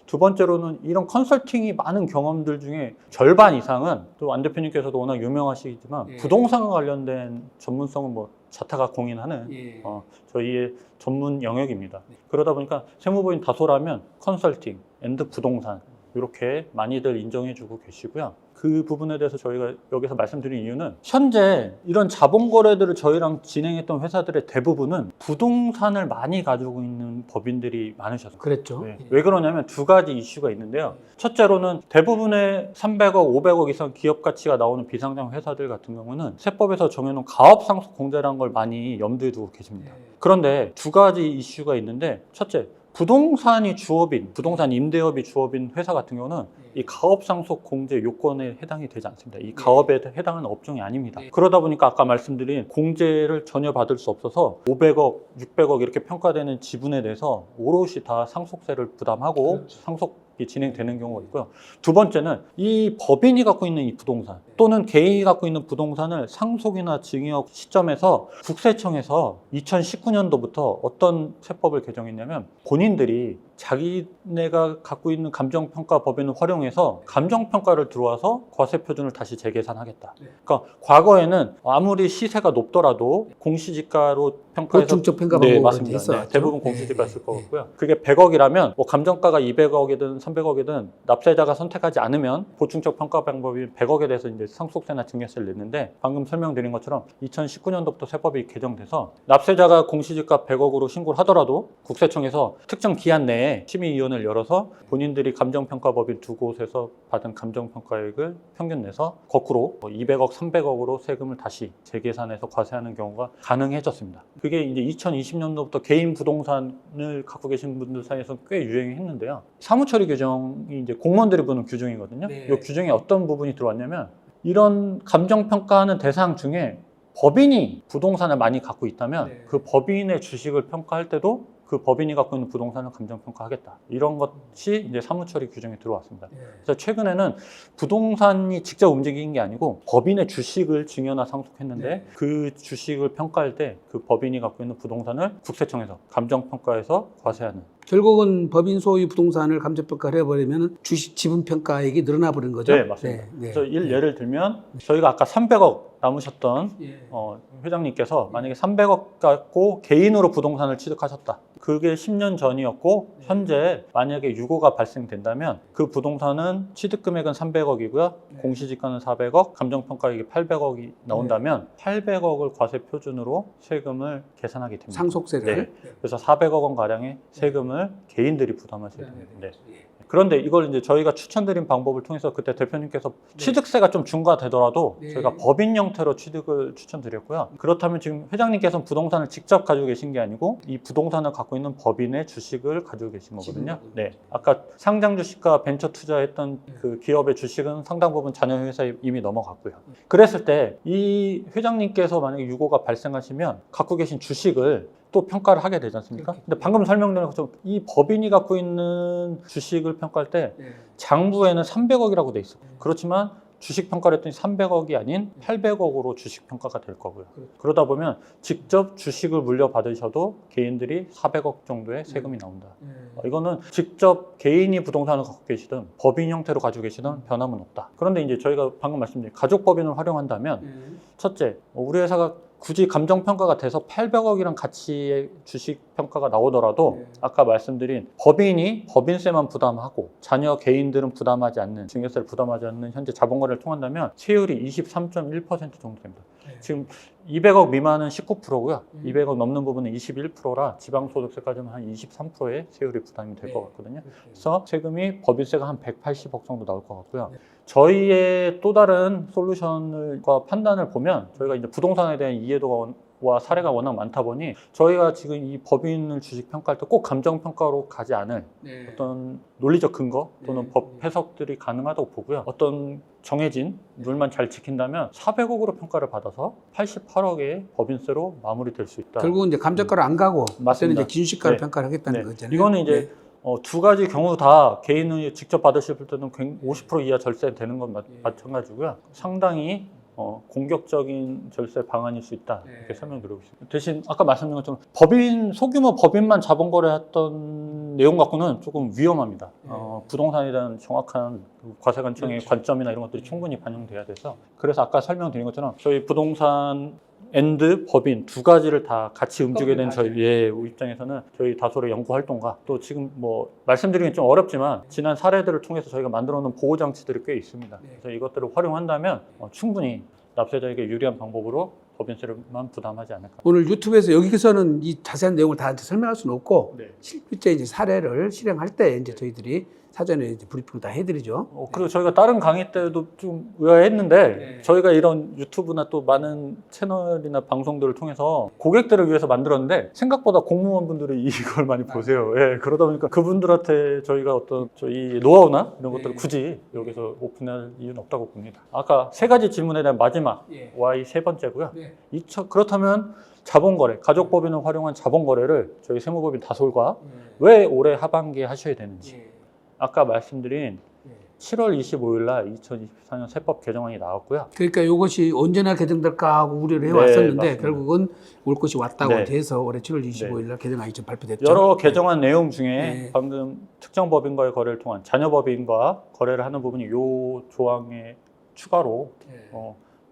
S2: 두 번째로는 이런 컨설팅이 많은 경험들 중에 절반 이상은 또 안 대표님께서도 워낙 유명하시지만
S1: 예.
S2: 부동산 관련된 전문성은 뭐 자타가 공인하는
S1: 예.
S2: 저희의 전문 영역입니다.
S1: 네.
S2: 그러다 보니까 세무법인 다소라면 컨설팅, 앤드 부동산 이렇게 많이들 인정해주고 계시고요. 그 부분에 대해서 저희가 여기서 말씀드린 이유는 현재 이런 자본 거래들을 저희랑 진행했던 회사들의 대부분은 부동산을 많이 가지고 있는 법인들이 많으셨어요.
S1: 그랬죠.
S2: 네. 왜 그러냐면 두 가지 이슈가 있는데요. 첫째로는 대부분의 300억, 500억 이상 기업 가치가 나오는 비상장 회사들 같은 경우는 세법에서 정해놓은 가업 상속 공제라는 걸 많이 염두에 두고 계십니다.
S1: 네.
S2: 그런데 두 가지 이슈가 있는데 첫째, 부동산이 주업인, 부동산 임대업이 주업인 회사 같은 경우는 이 가업상속 공제 요건에 해당이 되지 않습니다. 이 가업에 해당하는 업종이 아닙니다.
S1: 네.
S2: 그러다 보니까 아까 말씀드린 공제를 전혀 받을 수 없어서 500억, 600억 이렇게 평가되는 지분에 대해서 오롯이 다 상속세를 부담하고
S1: 그렇죠.
S2: 상속이 진행되는 경우가 있고요. 두 번째는 이 법인이 갖고 있는 이 부동산 또는 개인이 갖고 있는 부동산을 상속이나 증여 시점에서 국세청에서 2019년도부터 어떤 세법을 개정했냐면 본인들이 자기네가 갖고 있는 감정평가 법인을 활용해서 감정평가를 들어와서 과세표준을 다시 재계산하겠다.
S1: 네.
S2: 그러니까 과거에는 아무리 시세가 높더라도 공시지가로 평가해서
S1: 보충적 평가
S2: 네,
S1: 방법으로
S2: 맞습니다.
S1: 했었죠.
S2: 네, 대부분 공시지가였을 것 같고요. 그게 100억이라면 뭐 감정가가 200억이든 300억이든 납세자가 선택하지 않으면 보충적 평가 방법이 100억에 대해서 이제 상속세나 증여세를 냈는데 방금 설명드린 것처럼 2019년도부터 세법이 개정돼서 납세자가 공시지가 100억으로 신고를 하더라도 국세청에서 특정 기한 내에 심의위원회를 열어서 본인들이 감정평가법인 두 곳에서 받은 감정평가액을 평균 내서 거꾸로 200억, 300억으로 세금을 다시 재계산해서 과세하는 경우가 가능해졌습니다. 그게 이제 2020년도부터 개인 부동산을 갖고 계신 분들 사이에서 꽤 유행했는데요. 사무처리 규정이 이제 공무원들이 보는 규정이거든요.
S1: 네.
S2: 이 규정에 어떤 부분이 들어왔냐면 이런 감정평가하는 대상 중에 법인이 부동산을 많이 갖고 있다면
S1: 네.
S2: 그 법인의 주식을 평가할 때도 그 법인이 갖고 있는 부동산을 감정평가하겠다. 이런 것이 이제 사무처리 규정에 들어왔습니다.
S1: 네.
S2: 그래서 최근에는 부동산이 직접 움직인 게 아니고 법인의 주식을 증여나 상속했는데
S1: 네.
S2: 그 주식을 평가할 때 그 법인이 갖고 있는 부동산을 국세청에서 감정평가해서 과세하는.
S1: 결국은 법인 소유 부동산을 감정평가를 해버리면 주식 지분 평가액이 늘어나 버린 거죠.
S2: 네, 맞습니다.
S1: 네, 네.
S2: 그래서 예를 들면 저희가 아까 300억 남으셨던
S1: 예.
S2: 회장님께서 만약에 300억 갖고 개인으로 부동산을 취득하셨다. 그게 10년 전이었고 현재 만약에 유고가 발생된다면 그 부동산은 취득 금액은 300억이고요. 공시지가는 400억, 감정평가액이 800억이 나온다면 800억을 과세 표준으로 세금을 계산하게 됩니다.
S1: 상속세를.
S2: 네. 그래서 400억 원 가량의 세금을 개인들이 부담하셔야 됩니다. 네. 그런데 이걸 이제 저희가 추천드린 방법을 통해서 그때 대표님께서 취득세가 좀 중과되더라도 저희가 법인 형태로 취득을 추천드렸고요. 그렇다면 지금 회장님께서는 부동산을 직접 가지고 계신 게 아니고 이 부동산을 갖고 있는 법인의 주식을 가지고 계신 거거든요. 네. 아까 상장 주식과 벤처 투자했던 그 기업의 주식은 상당 부분 자녀 회사에 이미 넘어갔고요. 그랬을 때 이 회장님께서 만약에 유고가 발생하시면 갖고 계신 주식을 또 평가를 하게 되지 않습니까? 근데 방금 설명드린 것처럼 이 법인이 갖고 있는 주식을 평가할 때 장부에는 300억이라고 돼 있어요. 그렇지만 주식 평가를 했더니 300억이 아닌 800억으로 주식 평가가 될 거고요. 그러다 보면 직접 주식을 물려받으셔도 개인들이 400억 정도의 세금이 나온다. 이거는 직접 개인이 부동산을 갖고 계시든 법인 형태로 가지고 계시든 변함은 없다. 그런데 이제 저희가 방금 말씀드린 가족법인을 활용한다면 첫째, 우리 회사가 굳이 감정평가가 돼서 800억이란 가치의 주식평가가 나오더라도 아까 말씀드린 법인이 법인세만 부담하고 자녀 개인들은 부담하지 않는 증여세를 부담하지 않는 현재 자본거래를 통한다면 세율이 23.1% 정도 됩니다. 지금 200억 미만은 19%고요. 200억 넘는 부분은 21%라 지방소득세까지는 한 23%의 세율이 부담이 될 것 같거든요. 그래서 세금이 법인세가 한 180억 정도 나올 것 같고요. 저희의 또 다른 솔루션과 판단을 보면 저희가 이제 부동산에 대한 이해도와 사례가 워낙 많다 보니 저희가 지금 이 법인을 주식 평가할 때 꼭 감정평가로 가지 않을 어떤 논리적 근거 또는 법 해석들이 가능하다고 보고요. 어떤 정해진 룰만 잘 지킨다면 400억으로 평가를 받아서 88억의 법인세로 마무리될 수 있다.
S1: 결국은 이제 감정가로 안 가고 그때는
S2: 맞습니다.
S1: 이제 기준시가를 평가를 하겠다는 거잖아요.
S2: 이거는 이제 두 가지 경우 다 개인이 직접 받으실 때는 50% 이하 절세 되는 건 마찬가지고요. 상당히 공격적인 절세 방안일 수 있다 이렇게 설명드리고 있습니다. 대신 아까 말씀드린 것처럼 소규모 법인만 자본거래했던 내용 갖고는 조금 위험합니다. 부동산에 대한 정확한 과세관청의 관점이나 이런 것들이 충분히 반영돼야 돼서 그래서 아까 설명드린 것처럼 저희 부동산 앤드 법인 두 가지를 다 같이 움직이게 된 저희 입장에서는 저희 다솔의 연구 활동과 또 지금 뭐 말씀드리긴 좀 어렵지만 지난 사례들을 통해서 저희가 만들어 놓은 보호 장치들이 꽤 있습니다. 그래서 이것들을 활용한다면 충분히 납세자에게 유리한 방법으로 법인세를만 부담하지 않을까.
S1: 오늘 유튜브에서 여기서는 이 자세한 내용을 다 설명할 수는 없고 실제 이제 사례를 실행할 때 이제 저희들이 사전에 이제 브리핑을 다 해드리죠.
S2: 그리고 저희가 다른 강의 때도 좀 의아했는데 저희가 이런 유튜브나 또 많은 채널이나 방송들을 통해서 고객들을 위해서 만들었는데 생각보다 공무원분들이 이걸 많이 보세요. 그러다 보니까 그분들한테 저희가 어떤 저희 노하우나 이런 것들을 굳이 여기서 오픈할 이유는 없다고 봅니다. 아까 세 가지 질문에 대한 마지막 Y 세 번째고요. 그렇다면 자본거래, 가족법인을 활용한 자본거래를 저희 세무법인 다솔과 왜 올해 하반기에 하셔야 되는지 아까 말씀드린 7월 25일 날 2024년 세법 개정안이 나왔고요.
S1: 그러니까 이것이 언제나 개정될까 하고 우려를 해왔었는데
S2: 맞습니다.
S1: 결국은 올 것이 왔다고 돼서 올해 7월 25일 날 개정안이 좀 발표됐죠.
S2: 여러 개정안 내용 중에 방금 특정 법인과의 거래를 통한 자녀 법인과 거래를 하는 부분이 이 조항의 추가로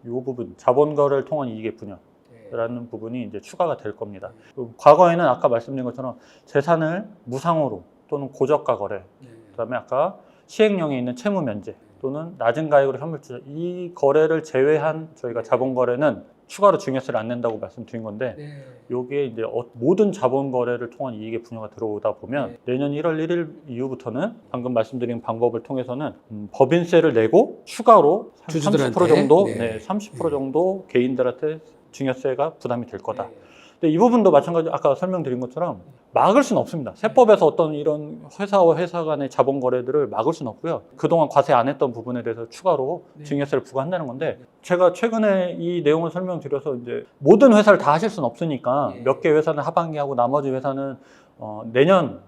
S2: 이 부분 자본 거래를 통한 이익의 분여라는 부분이 이제 추가가 될 겁니다. 과거에는 아까 말씀드린 것처럼 재산을 무상으로 또는 고저가 거래 그다음에 아까 시행령에 있는 채무 면제 또는 낮은 가액으로 현물 투자 이 거래를 제외한 저희가 자본 거래는 추가로 증여세를 안 낸다고 말씀드린 건데 여기에 이제 모든 자본 거래를 통한 이익의 분여가 들어오다 보면 내년 1월 1일 이후부터는 방금 말씀드린 방법을 통해서는 법인세를 내고 추가로 30% 정도 30% 정도 개인들한테 증여세가 부담이 될 거다. 근데 이 부분도 마찬가지로 아까 설명드린 것처럼 막을 수는 없습니다. 세법에서 어떤 이런 회사와 회사 간의 자본 거래들을 막을 수는 없고요. 그동안 과세 안 했던 부분에 대해서 추가로 증여세를 부과한다는 건데 제가 최근에 이 내용을 설명드려서 이제 모든 회사를 다 하실 수는 없으니까 몇 개 회사는 하반기하고 나머지 회사는 내년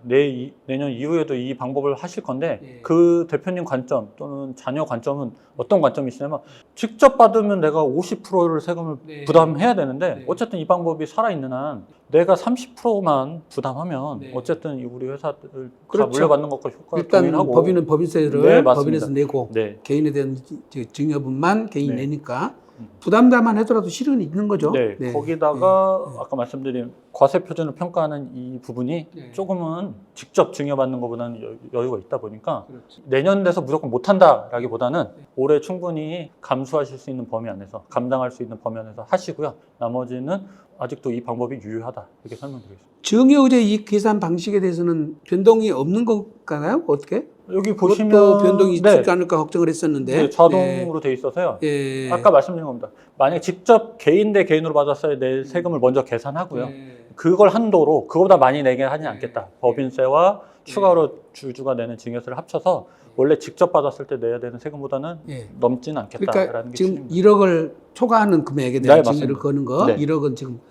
S2: 이후에도 이 방법을 하실 건데 그 대표님 관점 또는 자녀 관점은 어떤 관점이시냐면 직접 받으면 내가 50%를 세금을 부담해야 되는데 어쨌든 이 방법이 살아있는 한 내가 30%만 부담하면 어쨌든 우리 회사들 다 물려받는 것과 효과를
S1: 일단
S2: 동일하고
S1: 법인은 법인세를 법인에서 내고 개인에 대한 증여분만 개인이 내니까 부담다만 하더라도 실효는 있는 거죠.
S2: 거기다가 아까 말씀드린 과세 표준을 평가하는 이 부분이
S1: 네.
S2: 조금은 직접 증여받는 것보다는 여유가 있다 보니까
S1: 그렇죠.
S2: 내년 돼서 무조건 못한다라기보다는 올해 충분히 감수하실 수 있는 범위 안에서 감당할 수 있는 범위 안에서 하시고요. 나머지는 아직도 이 방법이 유효하다 이렇게 설명드리겠습니다.
S1: 증여의제 이익 계산 방식에 대해서는 변동이 없는 건가요? 어떻게?
S2: 여기
S1: 그것도
S2: 보시면
S1: 변동이 있지
S2: 네,
S1: 않을까 걱정을 했었는데.
S2: 네, 자동으로 돼 있어서요.
S1: 예.
S2: 아까 말씀드린 겁니다. 만약에 직접 개인 대 개인으로 받았어야 될 세금을 먼저 계산하고요.
S1: 예.
S2: 그걸 한도로 그거보다 많이 내게 하지 않겠다. 법인세와
S1: 예.
S2: 추가로 주주가 내는 증여세를 합쳐서 원래 직접 받았을 때 내야 되는 세금보다는
S1: 예.
S2: 넘지는 않겠다라는
S1: 그러니까
S2: 게
S1: 지금
S2: 취지입니다.
S1: 1억을 초과하는 금액에 대한
S2: 네,
S1: 증여를
S2: 맞습니다.
S1: 거는 거,
S2: 네.
S1: 1억은 지금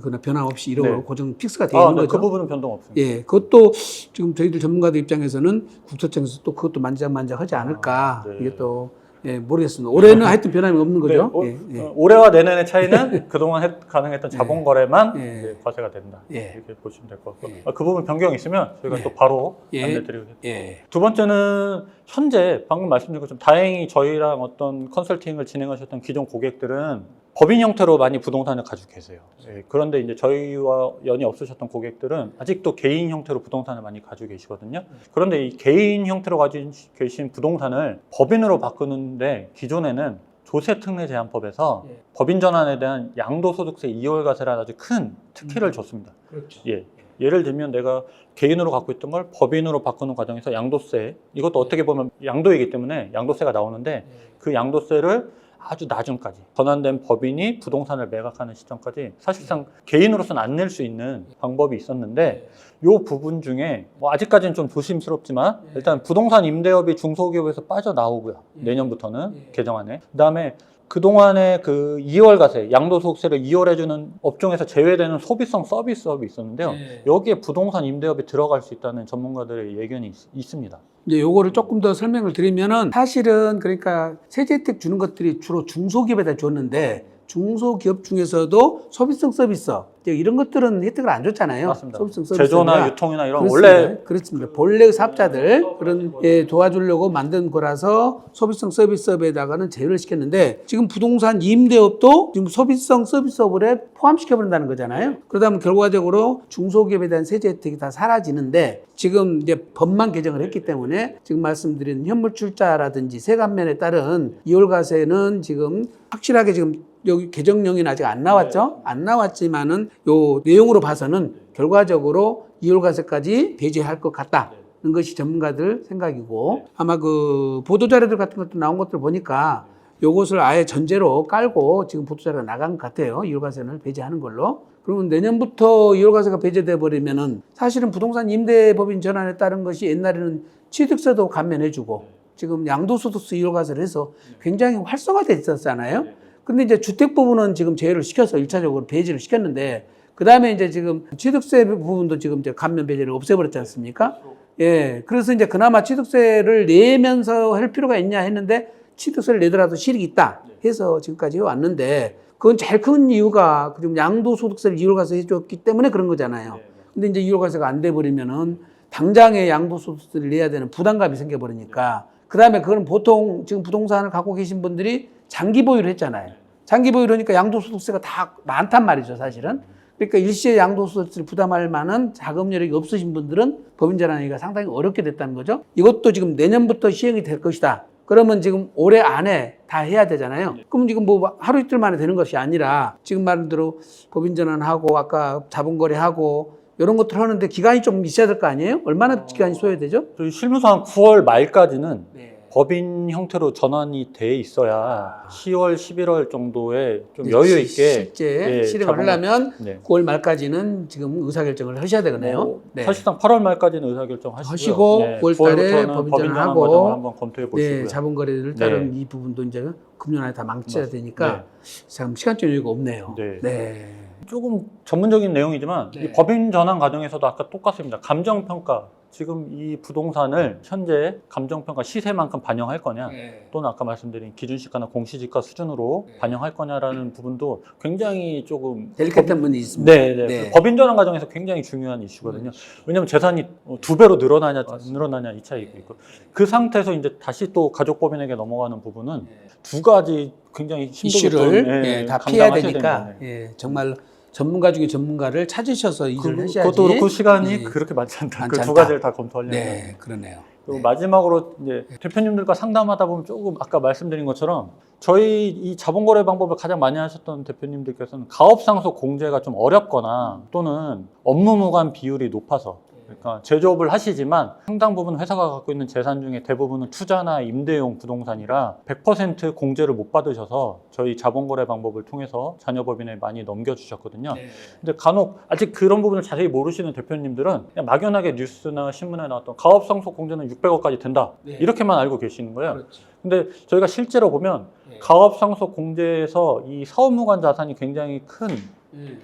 S1: 그나 변함없이 1억으로
S2: 네.
S1: 고정 픽스가 되어 있는
S2: 네,
S1: 거죠.
S2: 그 부분은 변동 없습니다.
S1: 예, 그것도 지금 저희들 전문가들 입장에서는 국토청에서 또 그것도 만지작만지작하지 않을까.
S2: 네.
S1: 이게 또 예, 모르겠습니다. 올해는 하여튼 변함이 없는 거죠.
S2: 네,
S1: 예, 예.
S2: 올해와 내년의 차이는 그동안 가능했던 자본 거래만
S1: 예.
S2: 이제 과세가 된다.
S1: 예.
S2: 이렇게 보시면 될 것 같고
S1: 예.
S2: 그 부분 변경이 있으면 저희가
S1: 예.
S2: 또 바로
S1: 예.
S2: 안내드리겠습니다.
S1: 예.
S2: 두 번째는 현재 방금 말씀드린 것처럼 다행히 저희랑 어떤 컨설팅을 진행하셨던 기존 고객들은 법인 형태로 많이 부동산을 가지고 계세요. 예, 그런데 이제 저희와 연이 없으셨던 고객들은 아직도 개인 형태로 부동산을 많이 가지고 계시거든요. 그런데 이 개인 형태로 가지고 계신 부동산을 법인으로 바꾸는데 기존에는 조세특례제한법에서
S1: 예.
S2: 법인 전환에 대한 양도소득세 2월과세라는 아주 큰 특혜를 줬습니다.
S1: 그렇죠.
S2: 예. 예를 들면 내가 개인으로 갖고 있던 걸 법인으로 바꾸는 과정에서 양도세, 이것도 어떻게 보면 양도이기 때문에 양도세가 나오는데 그 양도세를 아주 나중까지 전환된 법인이 부동산을 매각하는 시점까지 사실상 개인으로서는 안 낼 수 있는 방법이 있었는데 이 부분 중에 뭐 아직까지는 좀 조심스럽지만 일단 부동산 임대업이 중소기업에서 빠져나오고요. 내년부터는 개정안에. 그다음에 그동안에 그 2월 과세, 양도소득세를 2월해주는 업종에서 제외되는 소비성 서비스업이 있었는데요. 여기에 부동산 임대업이 들어갈 수 있다는 전문가들의 예견이 있습니다.
S1: 이제 요거를 조금 더 설명을 드리면은 사실은 그러니까 세제 혜택 주는 것들이 주로 중소기업에다 줬는데 중소기업 중에서도 소비성 서비스업 이제 이런 것들은 혜택을 안 줬잖아요.
S2: 맞습니다.
S1: 소비성 서비스
S2: 제조나 유통이나 이런
S1: 원래 그렇습니다. 본래 사업자들 그런 예, 도와주려고 만든 거라서 소비성 서비스업에다가는 제외를 시켰는데 지금 부동산 임대업도 지금 소비성 서비스업에 포함시켜 버린다는 거잖아요. 그러다 보면 결과적으로 중소기업에 대한 세제 혜택이 다 사라지는데 지금 이제 법만 개정을 했기 때문에 지금 말씀드린 현물 출자라든지 세감면에 따른 2월 과세는 지금 확실하게 지금 여기 개정령이 아직 안 나왔죠. 안 나왔지만은 요 내용으로 봐서는 결과적으로 2월 과세까지 배제할 것 같다는 것이 전문가들 생각이고 아마 그 보도자료들 같은 것도 나온 것들 보니까 요것을 아예 전제로 깔고 지금 보도자료가 나간 것 같아요. 2월 과세를 배제하는 걸로. 그러면 내년부터 2월 과세가 배제돼 버리면은 사실은 부동산 임대법인 전환에 따른 것이 옛날에는 취득세도 감면해주고 지금 양도소득세 2월 과세를 해서 굉장히 활성화돼 있었잖아요. 근데 이제 주택 부분은 지금 제외를 시켜서 1차적으로 배제를 시켰는데 그 다음에 이제 지금 취득세 부분도 지금 이제 감면 배제를 없애버렸지 않습니까? 예. 그래서 이제 그나마 취득세를 내면서 할 필요가 있냐 했는데 취득세를 내더라도 실익이 있다 해서 지금까지 해왔는데 그건 제일 큰 이유가 지금 양도소득세를 2월 과세 해줬기 때문에 그런 거잖아요. 근데 이제 2월 과세가 안 돼버리면은 당장에 양도소득세를 내야 되는 부담감이 생겨버리니까 그 다음에 그건 보통 지금 부동산을 갖고 계신 분들이 장기 보유를 했잖아요. 장기 보유를 하니까 양도소득세가 다 많단 말이죠, 사실은. 그러니까 일시에 양도소득세를 부담할 만한 자금 여력이 없으신 분들은 법인 전환하기가 상당히 어렵게 됐다는 거죠. 이것도 지금 내년부터 시행이 될 것이다. 그러면 지금 올해 안에 다 해야 되잖아요. 그럼 지금 뭐 하루 이틀 만에 되는 것이 아니라 지금 말한 대로 법인 전환하고 아까 자본거래하고 이런 것들 하는데 기간이 좀 있어야 될 거 아니에요? 얼마나 기간이 소요되죠?
S2: 저희 실무상 9월 말까지는
S1: 네.
S2: 법인 형태로 전환이 돼 있어야 10월, 11월 정도에 좀 여유 있게
S1: 실제 실행을 하려면
S2: 네.
S1: 9월 말까지는 지금 의사결정을 하셔야 되겠네요. 네.
S2: 사실상 8월 말까지는 의사결정 하시고요.
S1: 하시고 9월 달에 법인 전환하고
S2: 과정을 한번 검토해 보시고요.
S1: 네, 자본거래를 따른 이 부분도 이제 금년 안에 다 망쳐야 되니까 참 시간적 여유가 없네요.
S2: 네. 조금 전문적인 내용이지만 이 법인 전환 과정에서도 아까 똑같습니다. 감정평가. 지금 이 부동산을 현재 감정평가 시세만큼 반영할 거냐 또는 아까 말씀드린 기준시가나 공시지가 수준으로 반영할 거냐라는 부분도 굉장히 조금
S1: 델리케이트한 부분이 있습니다.
S2: 네. 법인 전환 과정에서 굉장히 중요한 이슈거든요. 왜냐하면 재산이 2배로 늘어나냐 이 차이가 있고 그 상태에서 이제 다시 또 가족법인에게 넘어가는 부분은 두 가지 굉장히
S1: 이슈를 다 피해야 되니까 정말 전문가 중에 전문가를 찾으셔서 일을 하셔야지.
S2: 그것도 그렇고 시간이
S1: 예.
S2: 그렇게 많지 않다.
S1: 많지
S2: 그 두
S1: 않다.
S2: 가지를 다 검토하려면.
S1: 네, 그러네요.
S2: 그리고 마지막으로 이제 대표님들과 상담하다 보면 조금 아까 말씀드린 것처럼 저희 이 자본거래 방법을 가장 많이 하셨던 대표님들께서는 가업상속 공제가 좀 어렵거나 또는 업무 무관 비율이 높아서 그러니까 제조업을 하시지만 상당 부분 회사가 갖고 있는 재산 중에 대부분은 투자나 임대용 부동산이라 100% 공제를 못 받으셔서 저희 자본거래 방법을 통해서 자녀법인에 많이 넘겨주셨거든요. 근데 간혹 아직 그런 부분을 자세히 모르시는 대표님들은 그냥 막연하게 뉴스나 신문에 나왔던 가업상속 공제는 600억까지 된다. 이렇게만 알고 계시는 거예요.
S1: 그렇죠.
S2: 근데 저희가 실제로 보면 가업상속 공제에서 이 사업무관 자산이 굉장히 큰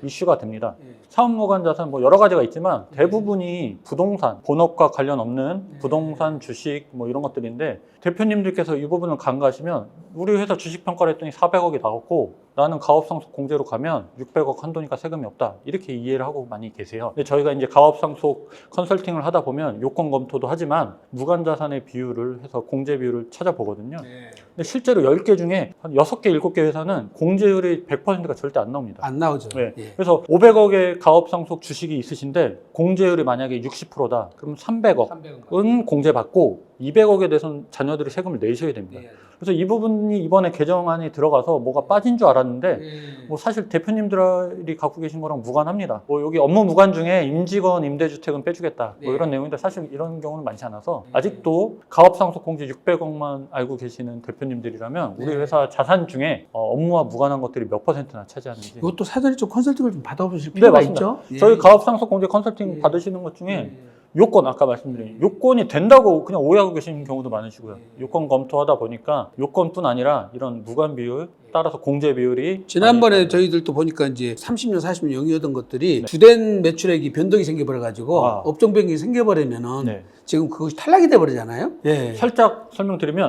S2: 이슈가 됩니다. 사업무관 자산 뭐 여러 가지가 있지만 대부분이 부동산, 본업과 관련 없는 부동산, 주식 뭐 이런 것들인데 대표님들께서 이 부분을 간과하시면 우리 회사 주식 평가를 했더니 400억이 나왔고 나는 가업상속 공제로 가면 600억 한도니까 세금이 없다. 이렇게 이해를 하고 많이 계세요. 근데 저희가 이제 가업상속 컨설팅을 하다 보면 요건 검토도 하지만 무관자산의 비율을 해서 공제 비율을 찾아보거든요. 근데 실제로 10개 중에 한 6개, 7개 회사는 공제율이 100%가 절대 안 나옵니다.
S1: 안 나오죠.
S2: 네.
S1: 예.
S2: 그래서 500억의 가업상속 주식이 있으신데 공제율이 만약에 60%다. 그럼 300억은 공제받고 200억에 대해서는 자녀들이 세금을 내셔야 됩니다. 그래서 이 부분이 이번에 개정안이 들어가서 뭐가 빠진 줄 알았는데 뭐 사실 대표님들이 갖고 계신 거랑 무관합니다. 뭐 여기 업무 무관 중에 임직원 임대주택은 빼주겠다 뭐 이런 내용인데 사실 이런 경우는 많지 않아서 아직도 가업상속 공제 600억만 알고 계시는 대표님들이라면 우리 회사 자산 중에 업무와 무관한 것들이 몇 %나 차지하는지.
S1: 이것도 사전에 좀 컨설팅을 좀 받아보실
S2: 네,
S1: 필요가
S2: 맞습니다.
S1: 있죠. 예.
S2: 저희 가업상속 공제 컨설팅 받으시는 것 중에 요건 아까 말씀드린 요건이 된다고 그냥 오해하고 계시는 경우도 많으시고요. 요건 검토하다 보니까 요건뿐 아니라 이런 무관 비율 따라서 공제 비율이
S1: 지난번에 저희들도 보니까 이제 30년, 40년 영위하던 것들이 주된 매출액이 변동이 생겨버려가지고 업종 변경이 생겨버리면은 지금 그것이 탈락이 돼버리잖아요. 예.
S2: 살짝 설명드리면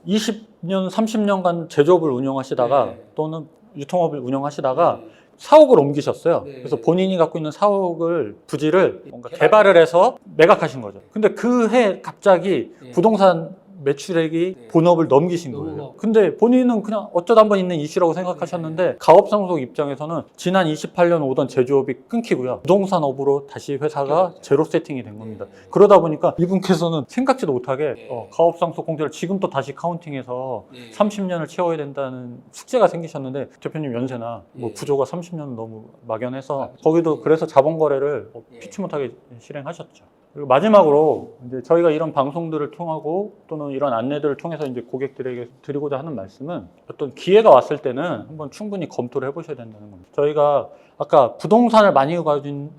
S2: 20년, 30년간 제조업을 운영하시다가 또는 유통업을 운영하시다가 사옥을 옮기셨어요. 그래서 본인이 갖고 있는 사옥을 부지를 뭔가 개발을 해서 매각하신 거죠. 근데 그 해 갑자기 부동산 매출액이 본업을 넘기신 거예요. 근데 본인은 그냥 어쩌다 한번 있는 이슈라고 생각하셨는데 가업상속 입장에서는 지난 28년 오던 제조업이 끊기고요. 부동산업으로 다시 회사가 제로 세팅이 된 겁니다. 그러다 보니까 이분께서는 생각지도 못하게 가업상속 공제를 지금 또 다시 카운팅해서 30년을 채워야 된다는 숙제가 생기셨는데 대표님 연세나 뭐 구조가 30년은 너무 막연해서 거기도 그래서 자본거래를 피치 못하게 실행하셨죠. 그리고 마지막으로 이제 저희가 이런 방송들을 통하고 또는 이런 안내들을 통해서 이제 고객들에게 드리고자 하는 말씀은 어떤 기회가 왔을 때는 한번 충분히 검토를 해보셔야 된다는 겁니다. 저희가 아까 부동산을 많이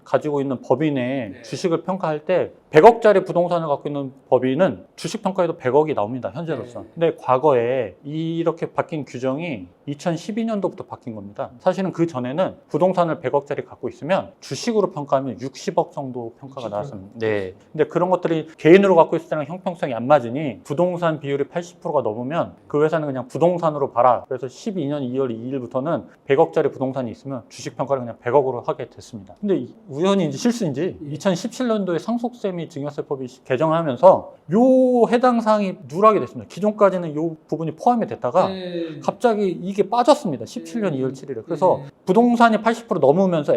S2: 가지고 있는 법인의 주식을 평가할 때 100억짜리 부동산을 갖고 있는 법인은 주식 평가에도 100억이 나옵니다. 현재로서. 근데 과거에 이렇게 바뀐 규정이 2012년도부터 바뀐 겁니다. 사실은 그 전에는 부동산을 100억짜리 갖고 있으면 주식으로 평가하면 60억 정도 평가가 나왔습니다. 네. 근데 그런 것들이 개인으로 갖고 있을 때랑 형평성이 안 맞으니 부동산 비율이 80%가 넘으면 그 회사는 그냥 부동산으로 봐라. 그래서 12년 2월 2일부터는 100억짜리 부동산이 있으면 주식 평가를 그냥 100억으로 하게 됐습니다. 근데 우연인지 실수인지 2017년도에 상속세및 증여세법이 개정하면서 요 해당 사항이 누락이 됐습니다. 기존까지는 요 부분이 포함이 됐다가 갑자기 이게 빠졌습니다. 17년 2월 7일에. 그래서 부동산이 80% 넘으면서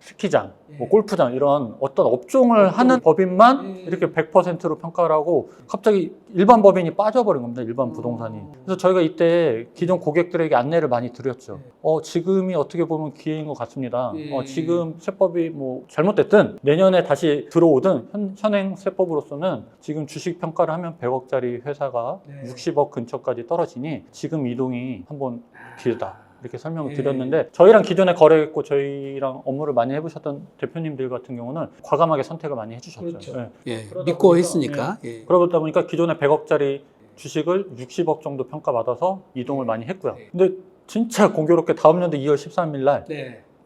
S2: 스키장, 뭐 골프장 이런 어떤 업종을 하는 법인만 이렇게 100%로 평가를 하고 갑자기 일반 법인이 빠져버린 겁니다. 일반 부동산이. 그래서 저희가 이때 기존 고객들에게 안내를 많이 드렸죠. 지금이 어떻게 보면 기회인 것 같습니다. 지금 세법이 뭐 잘못됐든 내년에 다시 들어오든 현행 세법으로서는 지금 주식 평가를 하면 100억짜리 회사가 60억 근처까지 떨어지니 지금 이동이 한번 기회다. 이렇게 설명을 드렸는데 저희랑 기존에 거래했고 저희랑 업무를 많이 해보셨던 대표님들 같은 경우는 과감하게 선택을 많이 해주셨죠.
S1: 그렇죠. 믿고 했으니까.
S2: 그러다 보니까 기존에 100억짜리 주식을 60억 정도 평가받아서 이동을 많이 했고요. 근데 진짜 공교롭게 다음 연도 2월 13일 날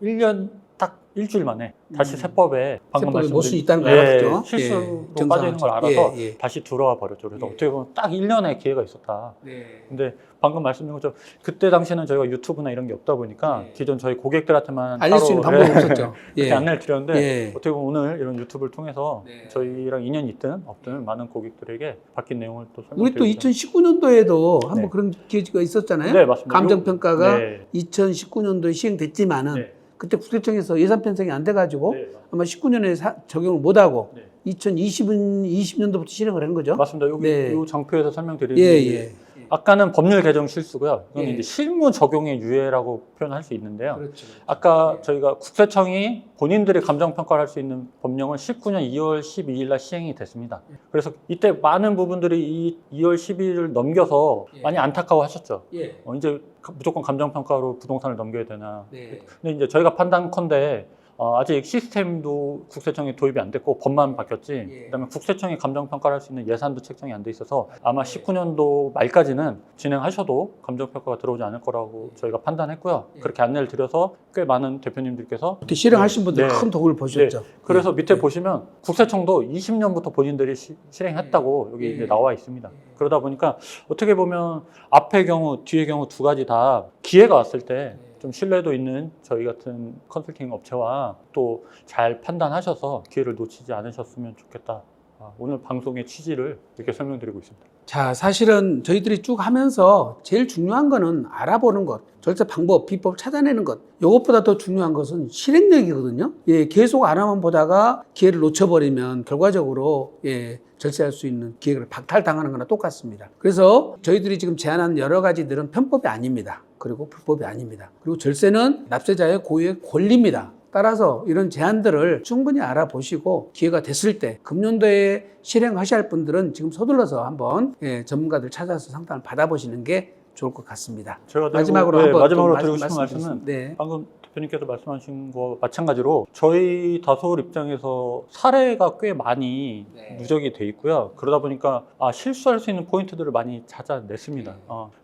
S2: 1년 딱 일주일 만에 다시 세법에 방금
S1: 세법에 못수
S2: 말씀드린
S1: 있다는 걸 알았죠.
S2: 실수로
S1: 예,
S2: 빠져 있는 걸 알아서
S1: 예, 예.
S2: 다시 들어와 버렸죠. 그래서
S1: 예.
S2: 어떻게 보면 딱 1년의 기회가 있었다.
S1: 네.
S2: 근데 방금 말씀드린 것처럼 그때 당시에는 저희가 유튜브나 이런 게 없다 보니까
S1: 예.
S2: 기존 저희 고객들한테만
S1: 알릴 수 있는 방법이 없었죠.
S2: 그렇게
S1: 예.
S2: 안내를 드렸는데
S1: 예.
S2: 어떻게 보면 오늘 이런 유튜브를 통해서
S1: 네.
S2: 저희랑 인연이 있든 없든 많은 고객들에게 바뀐 내용을 또
S1: 우리 또
S2: 설명드리고
S1: 2019년도에도 한번
S2: 네.
S1: 그런 기회가 있었잖아요.
S2: 네, 맞습니다.
S1: 감정평가가
S2: 네.
S1: 2019년도에 시행됐지만은
S2: 네.
S1: 그때 국세청에서 예산 편성이 안 돼가지고
S2: 네,
S1: 아마 19년에 적용을 못하고
S2: 네.
S1: 2020년도부터 실행을 한 거죠.
S2: 맞습니다. 여기
S1: 네.
S2: 이 장표에서 설명드리는
S1: 예,
S2: 게
S1: 예.
S2: 아까는 법률 개정 실수고요. 이건
S1: 예.
S2: 이제 실무 적용의 유예라고 표현할 수 있는데요.
S1: 그렇죠.
S2: 아까 저희가 국세청이 본인들이 감정평가를 할 수 있는 법령은 19년 2월 12일 날 시행이 됐습니다. 그래서 이때 많은 부분들이 이 2월 12일을 넘겨서
S1: 예.
S2: 많이 안타까워 하셨죠.
S1: 예.
S2: 이제 무조건 감정평가로 부동산을 넘겨야 되나.
S1: 네.
S2: 근데 이제 저희가 판단컨대 아직 시스템도 국세청에 도입이 안 됐고 법만 바뀌었지.
S1: 예.
S2: 그다음에 국세청이 감정평가를 할 수 있는 예산도 책정이 안 돼 있어서 아마
S1: 예.
S2: 19년도 말까지는 진행하셔도 감정평가가 들어오지 않을 거라고 저희가 판단했고요.
S1: 예.
S2: 그렇게 안내를 드려서 꽤 많은 대표님들께서
S1: 그때 실행하신 분들
S2: 네.
S1: 큰 도움을 보셨죠.
S2: 그래서
S1: 예.
S2: 밑에
S1: 예.
S2: 보시면 국세청도 20년부터 본인들이 실행했다고 여기
S1: 예.
S2: 이제 나와 있습니다. 그러다 보니까 어떻게 보면 앞의 경우, 뒤의 경우 두 가지 다 기회가 왔을 때 좀 신뢰도 있는 저희 같은 컨설팅 업체와 또 잘 판단하셔서 기회를 놓치지 않으셨으면 좋겠다. 오늘 방송의 취지를 이렇게 설명드리고 있습니다.
S1: 자, 사실은 저희들이 쭉 하면서 제일 중요한 거는 알아보는 것, 절차 방법, 비법 찾아내는 것. 이것보다 더 중요한 것은 실행력이거든요. 예, 계속 안 하면 보다가 기회를 놓쳐버리면 결과적으로 절세할 수 있는 기회를 박탈당하는 거나 똑같습니다. 그래서 저희들이 지금 제안한 여러 가지들은 편법이 아닙니다. 그리고 불법이 아닙니다. 그리고 절세는 납세자의 고유의 권리입니다. 따라서 이런 제안들을 충분히 알아보시고 기회가 됐을 때 금년도에 실행하셔야 할 분들은 지금 서둘러서 한번 전문가들 찾아서 상담을 받아보시는 게 좋을 것 같습니다.
S2: 제가
S1: 마지막으로
S2: 네,
S1: 한번
S2: 마지막으로
S1: 좀
S2: 드리고 싶은
S1: 말씀드리겠습니다.
S2: 말씀은
S1: 네.
S2: 방금 대표님께서 말씀하신 거 마찬가지로 저희 다솔 입장에서 사례가 꽤 많이
S1: 네.
S2: 누적이 돼 있고요. 그러다 보니까 실수할 수 있는 포인트들을 많이 찾아냈습니다.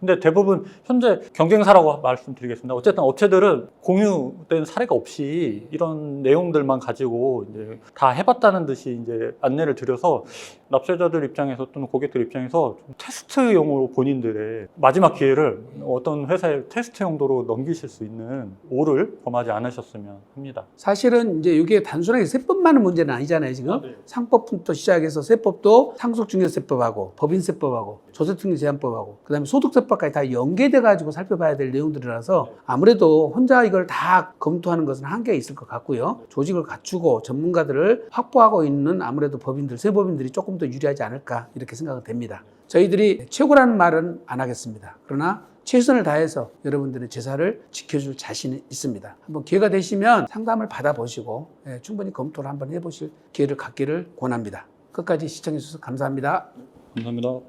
S2: 근데 대부분 현재 경쟁사라고 말씀드리겠습니다. 어쨌든 업체들은 공유된 사례가 없이 이런 내용들만 가지고 이제 다 해봤다는 듯이 이제 안내를 드려서 납세자들 입장에서 또는 고객들 입장에서 좀 테스트용으로 본인들의 마지막 기회를 어떤 회사에 테스트 용도로 넘기실 수 있는 오를 범하지 않으셨으면 합니다.
S1: 사실은 이제 이게 단순하게 세법만의 문제는 아니잖아요, 지금.
S2: 네.
S1: 상법부터 시작해서 세법도 상속증여세법하고 법인세법하고 조세특례제한법하고 그다음에 소득세법까지 다 연계돼-가지고 살펴봐야 될 내용들이라서 아무래도 혼자 이걸 다 검토하는 것은 한계가 있을 것 같고요. 조직을 갖추고 전문가들을 확보하고 있는 아무래도 법인들, 세법인들이 조금 더 유리하지 않을까 이렇게 생각은 됩니다. 저희들이 최고라는 말은 안 하겠습니다. 그러나 최선을 다해서 여러분들의 제사를 지켜줄 자신이 있습니다. 한번 기회가 되시면 상담을 받아보시고 충분히 검토를 한번 해보실 기회를 갖기를 권합니다. 끝까지 시청해 주셔서 감사합니다.
S2: 감사합니다.